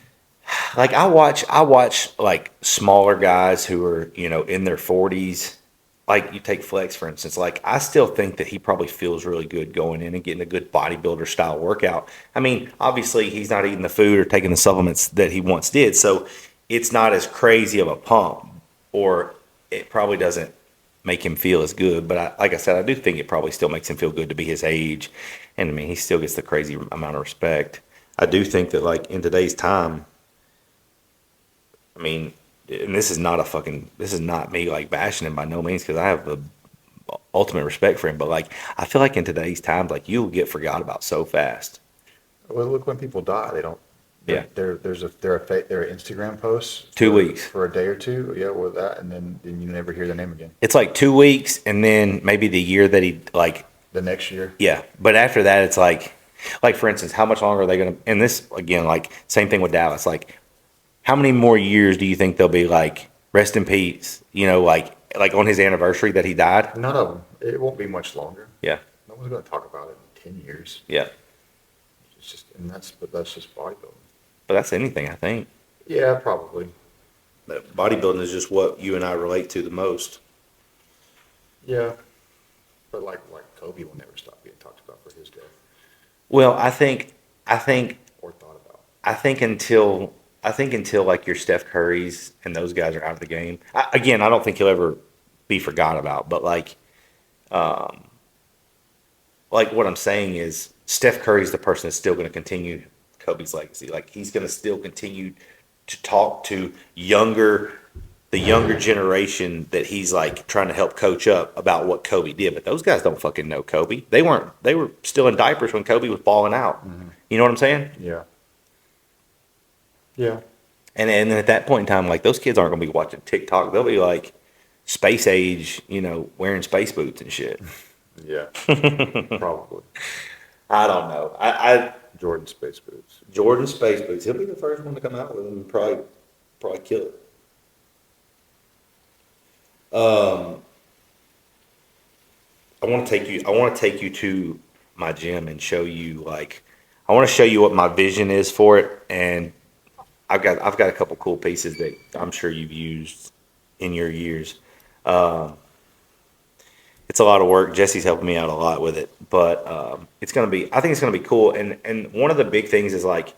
Like I watch like smaller guys who are, you know, in their 40s like you take Flex, for instance, like I still think that he probably feels really good going in and getting a good bodybuilder style workout. I mean, obviously he's not eating the food or taking the supplements that he once did. So it's not as crazy of a pump, or it probably doesn't make him feel as good. But like I said, I do think it probably still makes him feel good to be his age. And I mean, he still gets the crazy amount of respect. I do think that like in today's time, I mean, and this is not me like bashing him by no means, because I have the ultimate respect for him. But like, I feel like in today's times, like you'll get forgot about so fast. Well, look, when people die, they don't. Yeah. Their Instagram posts 2 weeks. for a day or two. Yeah, with that, and then you never hear their name again. It's like 2 weeks, and then maybe the year that he like. The next year. Yeah, but after that, it's like for instance, how much longer are they going to? And this again, like same thing with Dallas. Like, how many more years do you think they'll be like rest in peace? You know, like on his anniversary that he died. None of them. It won't be much longer. Yeah. No one's going to talk about it in 10 years. Yeah. It's just, but that's just bodybuilding. But that's anything, I think. Yeah, probably. But bodybuilding is just what you and I relate to the most. Yeah. But like Kobe will never stop being talked about for his death. Well, I think Or thought about. I think until like your Steph Currys and those guys are out of the game. I don't think he'll ever be forgot about. But like what I'm saying is Steph Curry's the person that's still going to continue Kobe's legacy. Like he's going to still continue to talk to the younger generation that he's like trying to help coach up about what Kobe did. But those guys don't fucking know Kobe. They were still in diapers when Kobe was balling out. Mm-hmm. You know what I'm saying? Yeah. Yeah. And then at that point in time, like those kids aren't going to be watching TikTok. They'll be like space age, you know, wearing space boots and shit. Yeah. Probably. I don't know. Jordan space boots. Jordan space boots. He'll be the first one to come out with them and probably kill it. I want to take you to my gym and show you I want to show you what my vision is for it, and I've got a couple cool pieces that I'm sure you've used in your years. It's a lot of work. Jesse's helping me out a lot with it, but I think it's gonna be cool. And one of the big things is like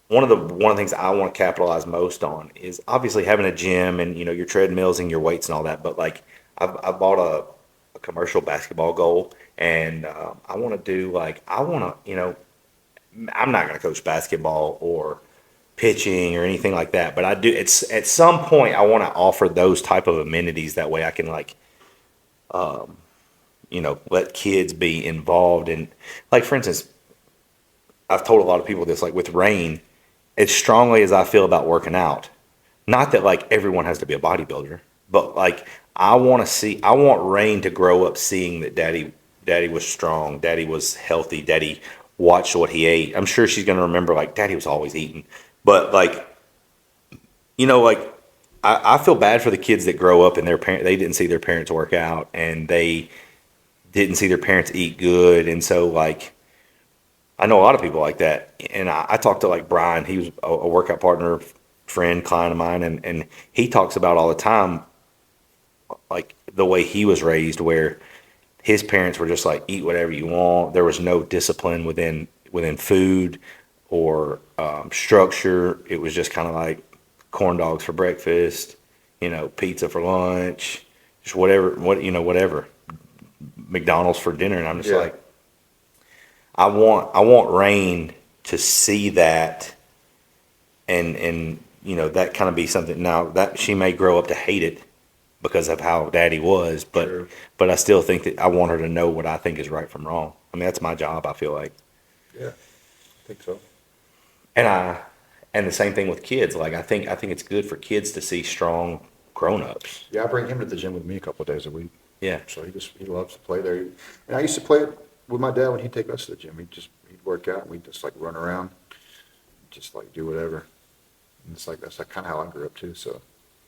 one of the things I want to capitalize most on is obviously having a gym and your treadmills and your weights and all that. But like I bought a commercial basketball goal, and I want to do I'm not going to coach basketball or pitching or anything like that, but I do. It's at some point I want to offer those type of amenities. That way I can let kids be involved in, like, for instance, I've told a lot of people this, like with Rain, as strongly as I feel about working out, not that like everyone has to be a bodybuilder, but like I want Rain to grow up seeing that daddy was strong, daddy was healthy, daddy watched what he ate. I'm sure she's going to remember like daddy was always eating, but like, I feel bad for the kids that grow up and they didn't see their parents work out and they didn't see their parents eat good. And so like, I know a lot of people like that. And I talked to like Brian, he was a workout partner, friend, client of mine. And he talks about all the time, like the way he was raised, where his parents were just like, eat whatever you want. There was no discipline within food or structure. It was just kind of like corn dogs for breakfast, pizza for lunch, just whatever, McDonald's for dinner. And I'm just like, I want Rain to see that and that kind of be something. Now that she may grow up to hate it because of how daddy was, but sure. But I still think that I want her to know what I think is right from wrong. I mean, that's my job, I feel like. Yeah, I think so. And the same thing with kids. Like I think it's good for kids to see strong grown-ups. Yeah, I bring him to the gym with me a couple of days a week. Yeah. So he loves to play there. And I used to play it with my dad when he'd take us to the gym. He'd work out and we'd just like run around, just like do whatever. And it's like that's like kind of how I grew up too. So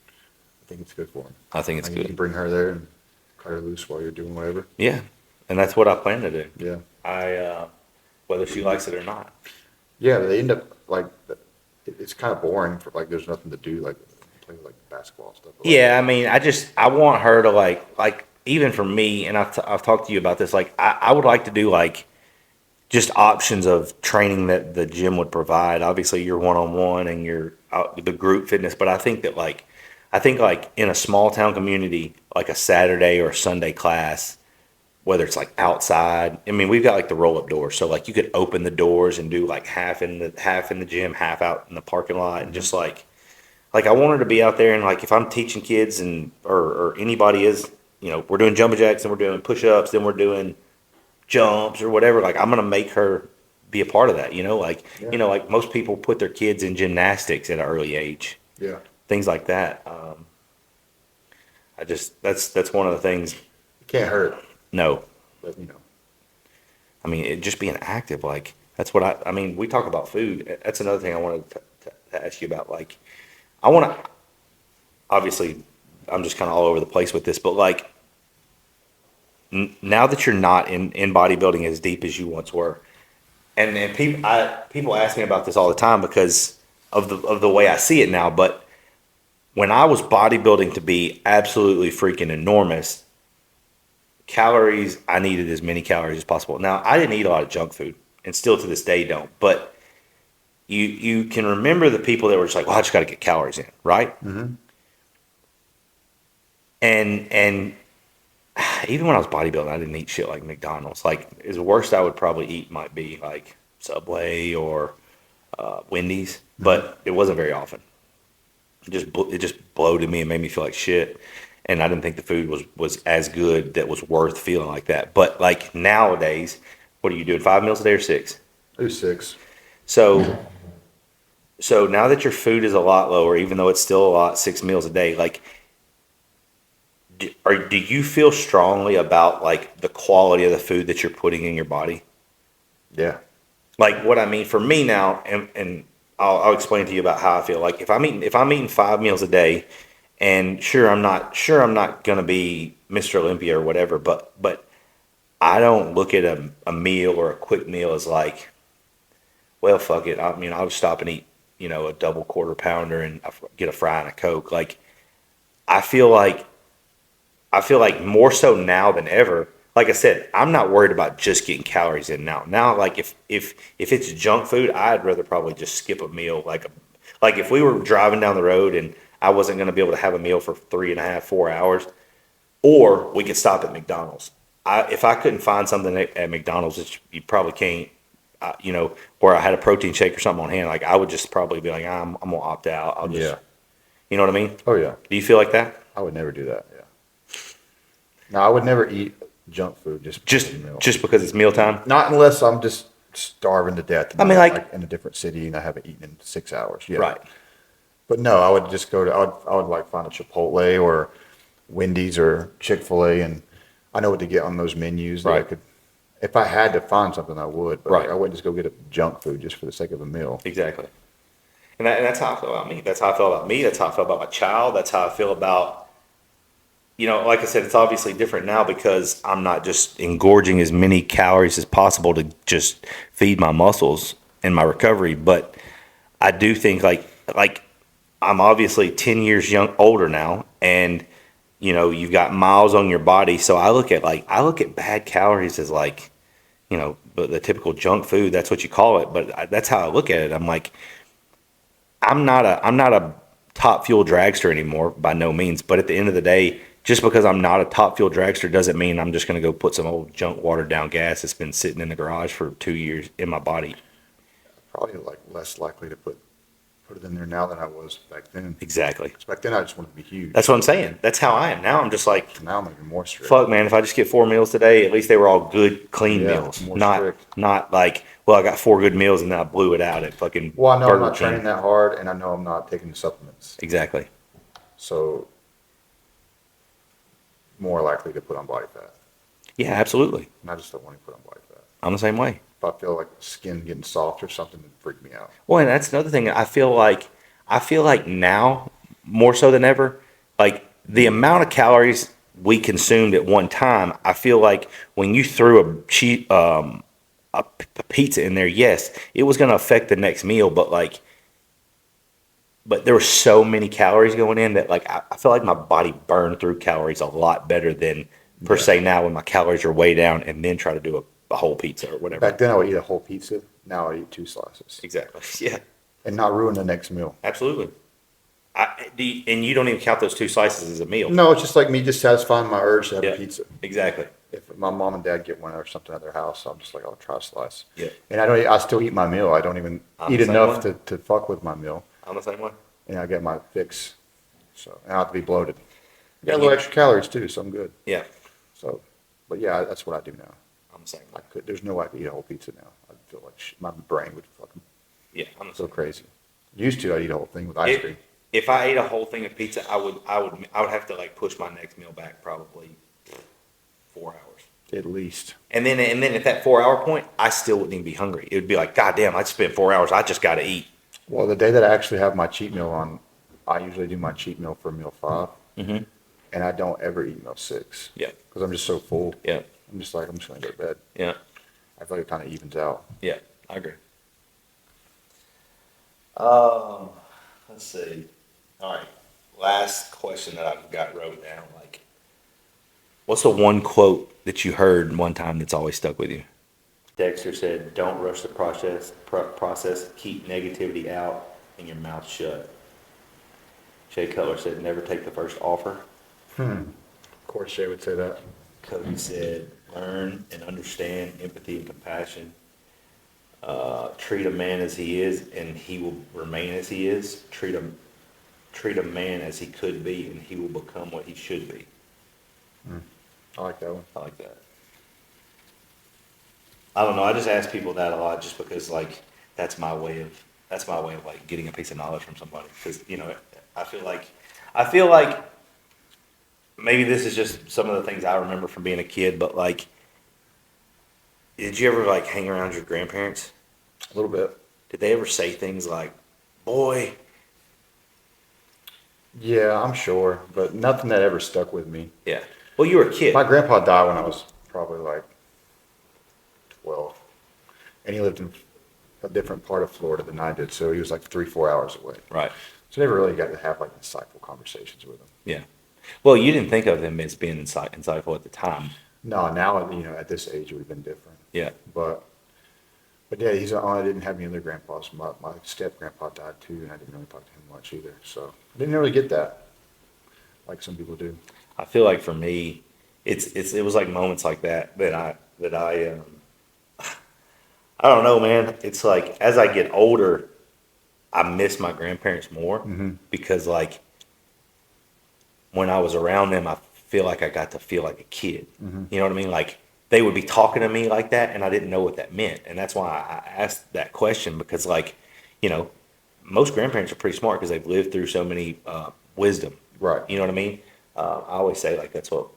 I think it's good for him. I think it's good. You can bring her there and cut her loose while you're doing whatever. Yeah, and that's what I plan to do. Yeah. Whether she likes it or not. Yeah, they end up like it's kind of boring for like there's nothing to do like play with like basketball stuff. But, Yeah, I mean, I want her to like even for me, and I've talked to you about this. Like, I would like to do like just options of training that the gym would provide. Obviously, your one on one and your the group fitness, but I think like in a small town community, like a Saturday or a Sunday class, whether it's like outside. I mean, we've got like the roll up doors, so like you could open the doors and do like half in the gym, half out in the parking lot, and just like I want her to be out there, and like if I'm teaching kids and or anybody is, you know, we're doing jumping jacks and we're doing push ups, then we're doing jumps or whatever. Like I'm gonna make her be a part of that. You know, like Yeah. you know, like most people put their kids in gymnastics at an early age, yeah, things like that. I just that's one of the things. it can't hurt. No, But you know, I mean, just being active, like that's what I mean, we talk about food. That's another thing I wanted to ask you about. Like, I want to, obviously, I'm just kind of all over the place with this, but like, now that you're not in bodybuilding as deep as you once were, and people ask me about this all the time because of the way I see it now. But when I was bodybuilding to be absolutely freaking enormous, calories, I needed as many calories as possible. Now, I didn't eat a lot of junk food, and still to this day don't. But you can remember the people that were just like, well, I just got to get calories in, right? mm-hmm. And even when I was bodybuilding, I didn't eat shit like McDonald's. Like, the worst I would probably eat might be like Subway or Wendy's, but it wasn't very often. It just bloated me and made me feel like shit. And I didn't think the food was as good that was worth feeling like that. But like nowadays, what are you doing? 5 meals a day or 6? do 6. So now that your food is a lot lower, even though it's still a lot, 6 meals a day, like, do you feel strongly about like the quality of the food that you're putting in your body? Yeah, Like what I mean for me now, and I'll explain to you about how I feel. Like if I'm eating 5 meals a day, and sure I'm not gonna be Mr. Olympia or whatever, but I don't look at a meal or a quick meal as like, well, fuck it. I mean, I'll just stop and eat, you know, a double quarter pounder and get a fry and a Coke. Like I feel like more so now than ever. Like I said, I'm not worried about just getting calories in now. Now, like if it's junk food, I'd rather probably just skip a meal. Like if we were driving down the road and I wasn't going to be able to have a meal for 3.5, 4 hours, or we could stop at McDonald's. If I couldn't find something at McDonald's, which you probably can't, you know, where I had a protein shake or something on hand, like I would just probably be like, I'm gonna opt out. I'll just, yeah. you know what I mean? Oh yeah, Do you feel like that? I would never do that. Yeah. No, I would never eat junk food just for a meal. Just because it's mealtime? Not unless I'm just starving to death. And I mean, I'm, like in a different city and I haven't eaten in 6 hours. Yeah. right. But no, I would just go to, I would like find a Chipotle or Wendy's or Chick-fil-A, and I know what to get on those menus. That I Right. could, if I had to find something, I would. But Right. I wouldn't just go get a junk food just for the sake of a meal. Exactly. And that's how I feel about me. That's how I feel about me. That's how I feel about my child. That's how I feel about, you know, like I said, it's obviously different now because I'm not just engorging as many calories as possible to just feed my muscles and my recovery. But I do think like I'm obviously 10 years older now, and you know, you've got miles on your body. So I look at bad calories as like, you know, the typical junk food. That's what you call it. But that's how I look at it. I'm like, I'm not a top fuel dragster anymore by no means. But at the end of the day, just because I'm not a top fuel dragster doesn't mean I'm just going to go put some old junk watered down gas that's been sitting in the garage for 2 years in my body. Probably like less likely to put it in there now than I was back then. Exactly. 'Cause back then I just wanted to be huge. That's what I'm saying. That's how I am. Now I'm just like, Now I'm even more strict. fuck, man, if I just get 4 meals today, at least they were all good, clean Yeah, meals. more Not strict. not like, well, I got 4 good meals and then I blew it out at fucking Well, I know I'm Burger not King. training that hard, and I know I'm not taking supplements. Exactly. So more likely to put on body fat. Yeah, absolutely. And I just don't want to put on body fat. I'm the same way. If I feel like skin getting soft or something, it freak me out. Well, and that's another thing. I feel like now more so than ever, like the amount of calories we consumed at one time, I feel like when you threw a pizza in there, yes, it was going to affect the next meal, but like but there were so many calories going in that like I feel like my body burned through calories a lot better than per se now when my calories are way down and then try to do a whole pizza or whatever. Back then I would eat a whole pizza. Now I eat 2 slices. Exactly. Yeah. And not ruin the next meal. Absolutely. And you don't even count those 2 slices as a meal. No, it's just like me just satisfying my urge to have a pizza. Exactly. If my mom and dad get one or something at their house, I'm just like, I'll try a slice. Yeah. And I still eat my meal. I don't even I'm eat the same enough way. to fuck with my meal. I'm the same way. And I get my fix. So, and I have to be bloated. Yeah, Got a little extra calories too, so I'm good. Yeah. So, but yeah, that's what I do now. I'm the same way. There's no way I could eat a whole pizza now. I feel like my brain would fucking Yeah. I'm the go same. crazy. Used to, I'd eat a whole thing with ice If, cream. if I ate a whole thing of pizza, I would have to like push my next meal back probably 4 hours. At least. And then at that 4 hour point, I still wouldn't even be hungry. It would be like, God damn, I spent 4 hours. I just got to eat. Well, the day that I actually have my cheat meal on, I usually do my cheat meal for meal 5. Mm-hmm. And I don't ever eat meal 6. Yeah. Because I'm just so full. Yeah. I'm just like, I'm just going to go to bed. Yeah. I feel like it kind of evens out. Yeah. I agree. Let's see. All right. Last question that I've got wrote down. Like, what's the one quote that you heard one time that's always stuck with you? Dexter said, "Don't rush the process. Keep negativity out and your mouth shut." Jay Cutler said, "Never take the first offer." Of course, Shay would say that. Cody said, "Learn and understand empathy and compassion. Treat a man as he is, and he will remain as he is. Treat a man as he could be, and he will become what he should be." I like that one. I like that. I don't know. I just ask people that a lot, just because like that's my way of like getting a piece of knowledge from somebody. Because I feel like maybe this is just some of the things I remember from being a kid, but like, did you ever like hang around your grandparents? A little bit. Did they ever say things like, "Boy"? Yeah, I'm sure, but nothing that ever stuck with me. Yeah. Well, you were a kid. My grandpa died when I was probably like 12. And he lived in a different part of Florida than I did, so he was like 3-4 hours away. Right. So I never really got to have like insightful conversations with him. Yeah. Well, you didn't think of him as being insightful at the time. No, now, at this age, it would have been different. Yeah. But yeah, I didn't have any other grandpas. My step-grandpa died too, and I didn't really talk to him much either. So I didn't really get that like some people do. I feel like for me, it was like moments like that I don't know, man. It's like as I get older, I miss my grandparents more because like when I was around them, I feel like I got to feel like a kid. You know what I mean? Like they would be talking to me like that, and I didn't know what that meant, and that's why I asked that question because like most grandparents are pretty smart because they've lived through so many wisdom. Right. You know what I mean? I always say like that's what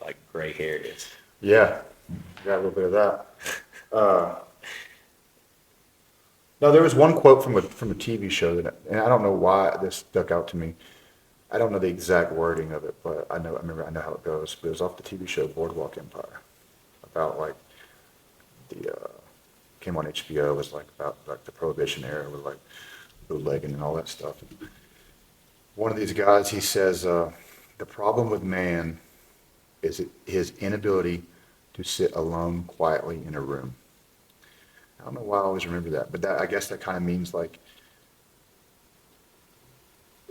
like gray hair is. Yeah, got a little bit of that. No, there was one quote from a TV show and I don't know why this stuck out to me. I don't know the exact wording of it, but I know how it goes. But it was off the TV show Boardwalk Empire, about like came on HBO. It was like about like the Prohibition era with like bootlegging and all that stuff. And one of these guys, he says, the problem with man is his inability to sit alone quietly in a room. I don't know why I always remember that, but I guess that kind of means like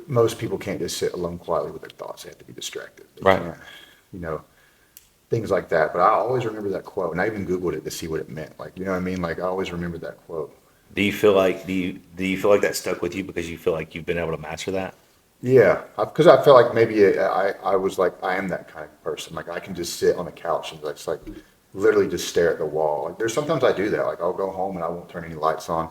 most people can't just sit alone quietly with their thoughts. They have to be distracted. They Right. can't, things like that. But I always remember that quote, and I even Googled it to see what it meant. Like, you know what I mean? Like, I always remember that quote. Do you feel like that stuck with you because you feel like you've been able to master that? Yeah, because I felt like maybe I was like, I am that kind of person. Like, I can just sit on the couch and just like literally just stare at the wall. Like, there's sometimes I do that. Like, I'll go home and I won't turn any lights on.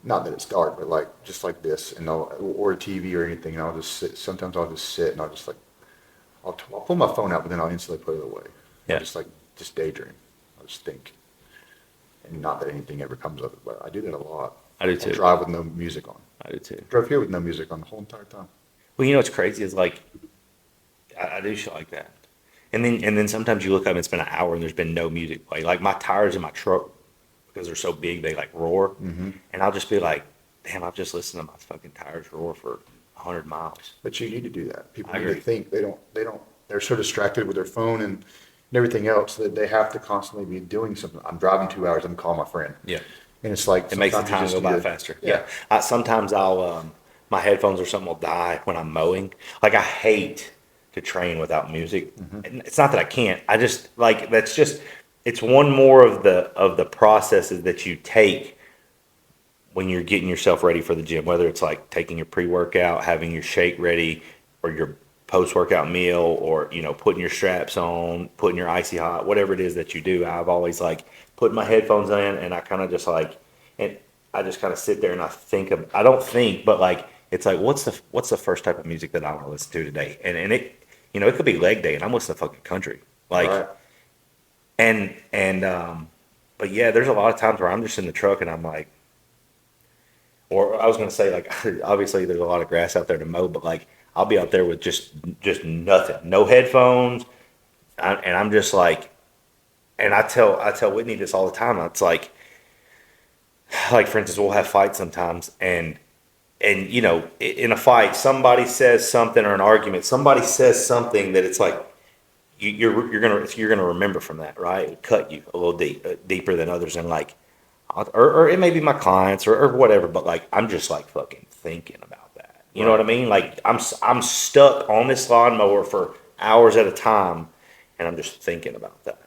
Not that it's dark, but like just like this, and or a TV or anything, and I'll just sit. Sometimes I'll just sit and I'll just like, I'll pull my phone out, but then I'll instantly put it away. Yeah. I'll just daydream. I'll just think, and not that anything ever comes of it, but I do that a lot. I do too. I'll drive with no music on. I do too. Drove here with no music on the whole entire time. Well, what's crazy is like, I do shit like that, and then sometimes you look up and it's been an hour and there's been no music play. Like my tires in my truck, because they're so big, they like roar, and I'll just be like, damn, I've just listened to my fucking tires roar for 100 miles. But you need to do that. People I need to agree. think. They're so distracted with their phone and everything else that they have to constantly be doing something. I'm driving 2 hours, I'm calling my friend. Yeah. And it's like, It makes the sometimes you time just go by need to- faster. Yeah. Yeah. Sometimes my headphones or something will die when I'm mowing. Like I hate to train without music. And it's not that I can't. I just like, it's one more of the processes that you take when you're getting yourself ready for the gym, whether it's like taking your pre-workout, having your shake ready, or your post-workout meal, or, you know, putting your straps on, putting your icy hot, whatever it is that you do. I've always like put my headphones in and I kind of just like, and I just kind of sit there and I don't think, but like, it's like, what's the first type of music that I want to listen to today? And it, you know, it could be leg day and I'm listening to fucking country. Like, Right. but yeah, there's a lot of times where I'm just in the truck and I'm like, or I was going to say, like, obviously there's a lot of grass out there to mow, but like, I'll be out there with just nothing, no headphones. And I'm just like, and I tell Whitney this all the time. It's like for instance, we'll have fights sometimes and you know, in a fight, somebody says something or an argument, somebody says something that it's like, you're gonna remember from that, right? It cut you a little deeper than others, and like, or it may be my clients or whatever, but like I'm just like fucking thinking about that. You know what I mean? Like I'm stuck on this lawnmower for hours at a time, and I'm just thinking about that.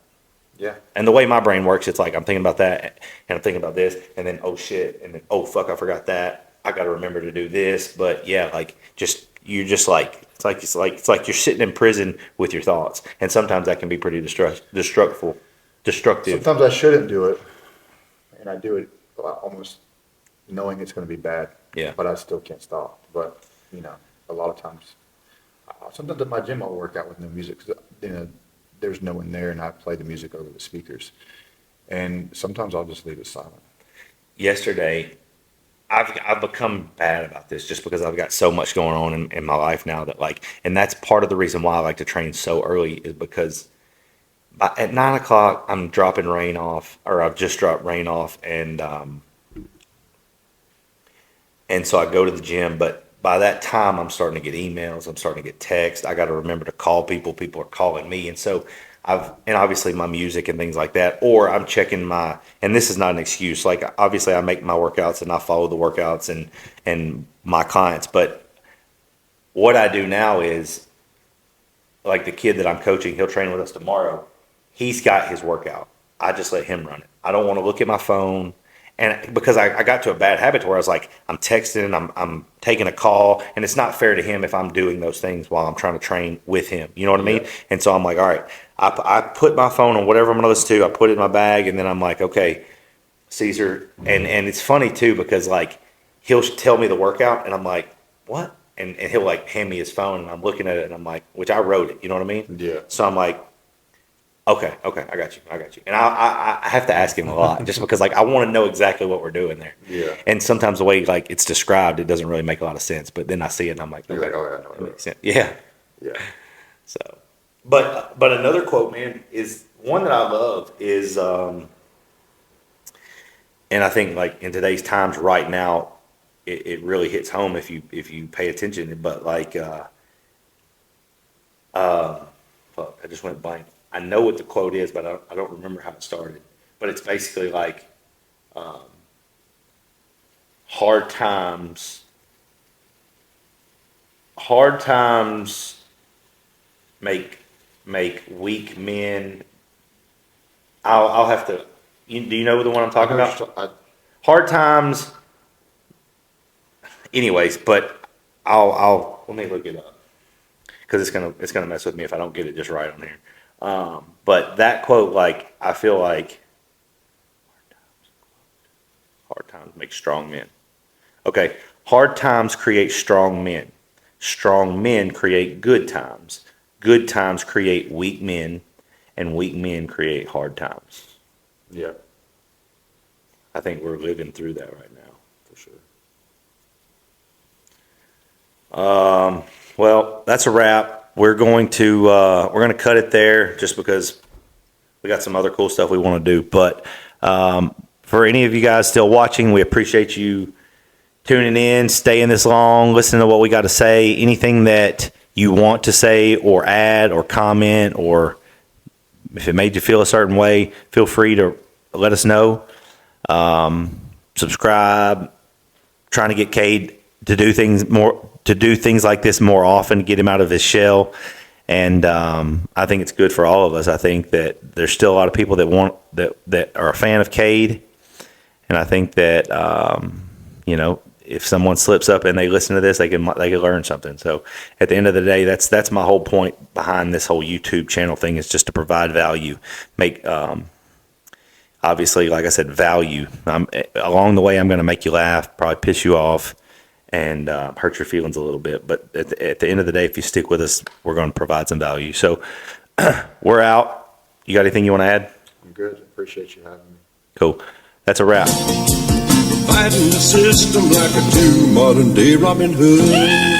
Yeah. And the way my brain works, it's like I'm thinking about that, and I'm thinking about this, and then oh shit, and then oh fuck, I forgot that. I got to remember to do this. But yeah, like you're just like it's like you're sitting in prison with your thoughts, and sometimes that can be pretty destructive. Sometimes I shouldn't do it, and I do it almost knowing it's going to be bad. Yeah. But I still can't stop. But, you know, a lot of times, sometimes at my gym I'll work out with no music, 'cause, you know, there's no one there, and I play the music over the speakers. And sometimes I'll just leave it silent. Yesterday, I've become bad about this just because I've got so much going on in my life now that like, and that's part of the reason why I like to train so early is because at 9 o'clock I'm dropping rain off, or I've just dropped rain off, and so I go to the gym, but by that time I'm starting to get emails, I'm starting to get texts. I got to remember to call people. People are calling me, and so and obviously my music and things like that, or I'm checking and this is not an excuse. Like obviously I make my workouts and I follow the workouts and my clients, but what I do now is like the kid that I'm coaching, he'll train with us tomorrow. He's got his workout. I just let him run it. I don't want to look at my phone. And because I got to a bad habit where I was like, I'm texting, I'm taking a call, and it's not fair to him if I'm doing those things while I'm trying to train with him. You know what I mean? And so I'm like, all right, I put my phone on whatever I'm going to listen to. I put it in my bag, and then I'm like, okay, Caesar. And it's funny too because like he'll tell me the workout, and I'm like, what? And he'll like hand me his phone, and I'm looking at it, and I'm like, which I wrote it. You know what I mean? Yeah. So I'm like, okay, I got you. And I have to ask him a lot just because like I want to know exactly what we're doing there. Yeah. And sometimes the way like it's described, it doesn't really make a lot of sense. But then I see it and I'm like, You're okay, like, oh, yeah, I know that what makes sense. Yeah. Yeah. So, but another quote, man, is one that I love is, and I think like in today's times right now, it really hits home if you pay attention. But like, fuck, I just went blank. I know what the quote is, but I don't remember how it started. But it's basically like, hard times make weak men. I'll have to. Do you know the one I'm talking about? Hard times. Anyways, but I'll let me look it up because it's gonna mess with me if I don't get it just right on here. But that quote, like, I feel like hard times make strong men. Okay, hard times create strong men. Strong men create good times. Good times create weak men, and weak men create hard times. Yeah. I think we're living through that right now, for sure. Well, that's a wrap. We're going to cut it there just because we got some other cool stuff we want to do. But for any of you guys still watching, we appreciate you tuning in, staying this long, listening to what we got to say. Anything that you want to say or add or comment, or if it made you feel a certain way, feel free to let us know. Subscribe. Trying to get Cade to do things like this more often, get him out of his shell. And I think it's good for all of us. I think that there's still a lot of people that are a fan of Cade, and I think that if someone slips up and they listen to this, they can learn something. So at the end of the day, that's my whole point behind this whole YouTube channel thing, is just to provide value, make obviously, like I said, value. Along the way, I'm going to make you laugh, probably piss you off, and hurt your feelings a little bit. But at the end of the day, if you stick with us, we're going to provide some value. So we're out. You got anything you want to add? I'm good. Appreciate you having me. Cool. That's a wrap. Fighting the system like a true modern day Robin Hood.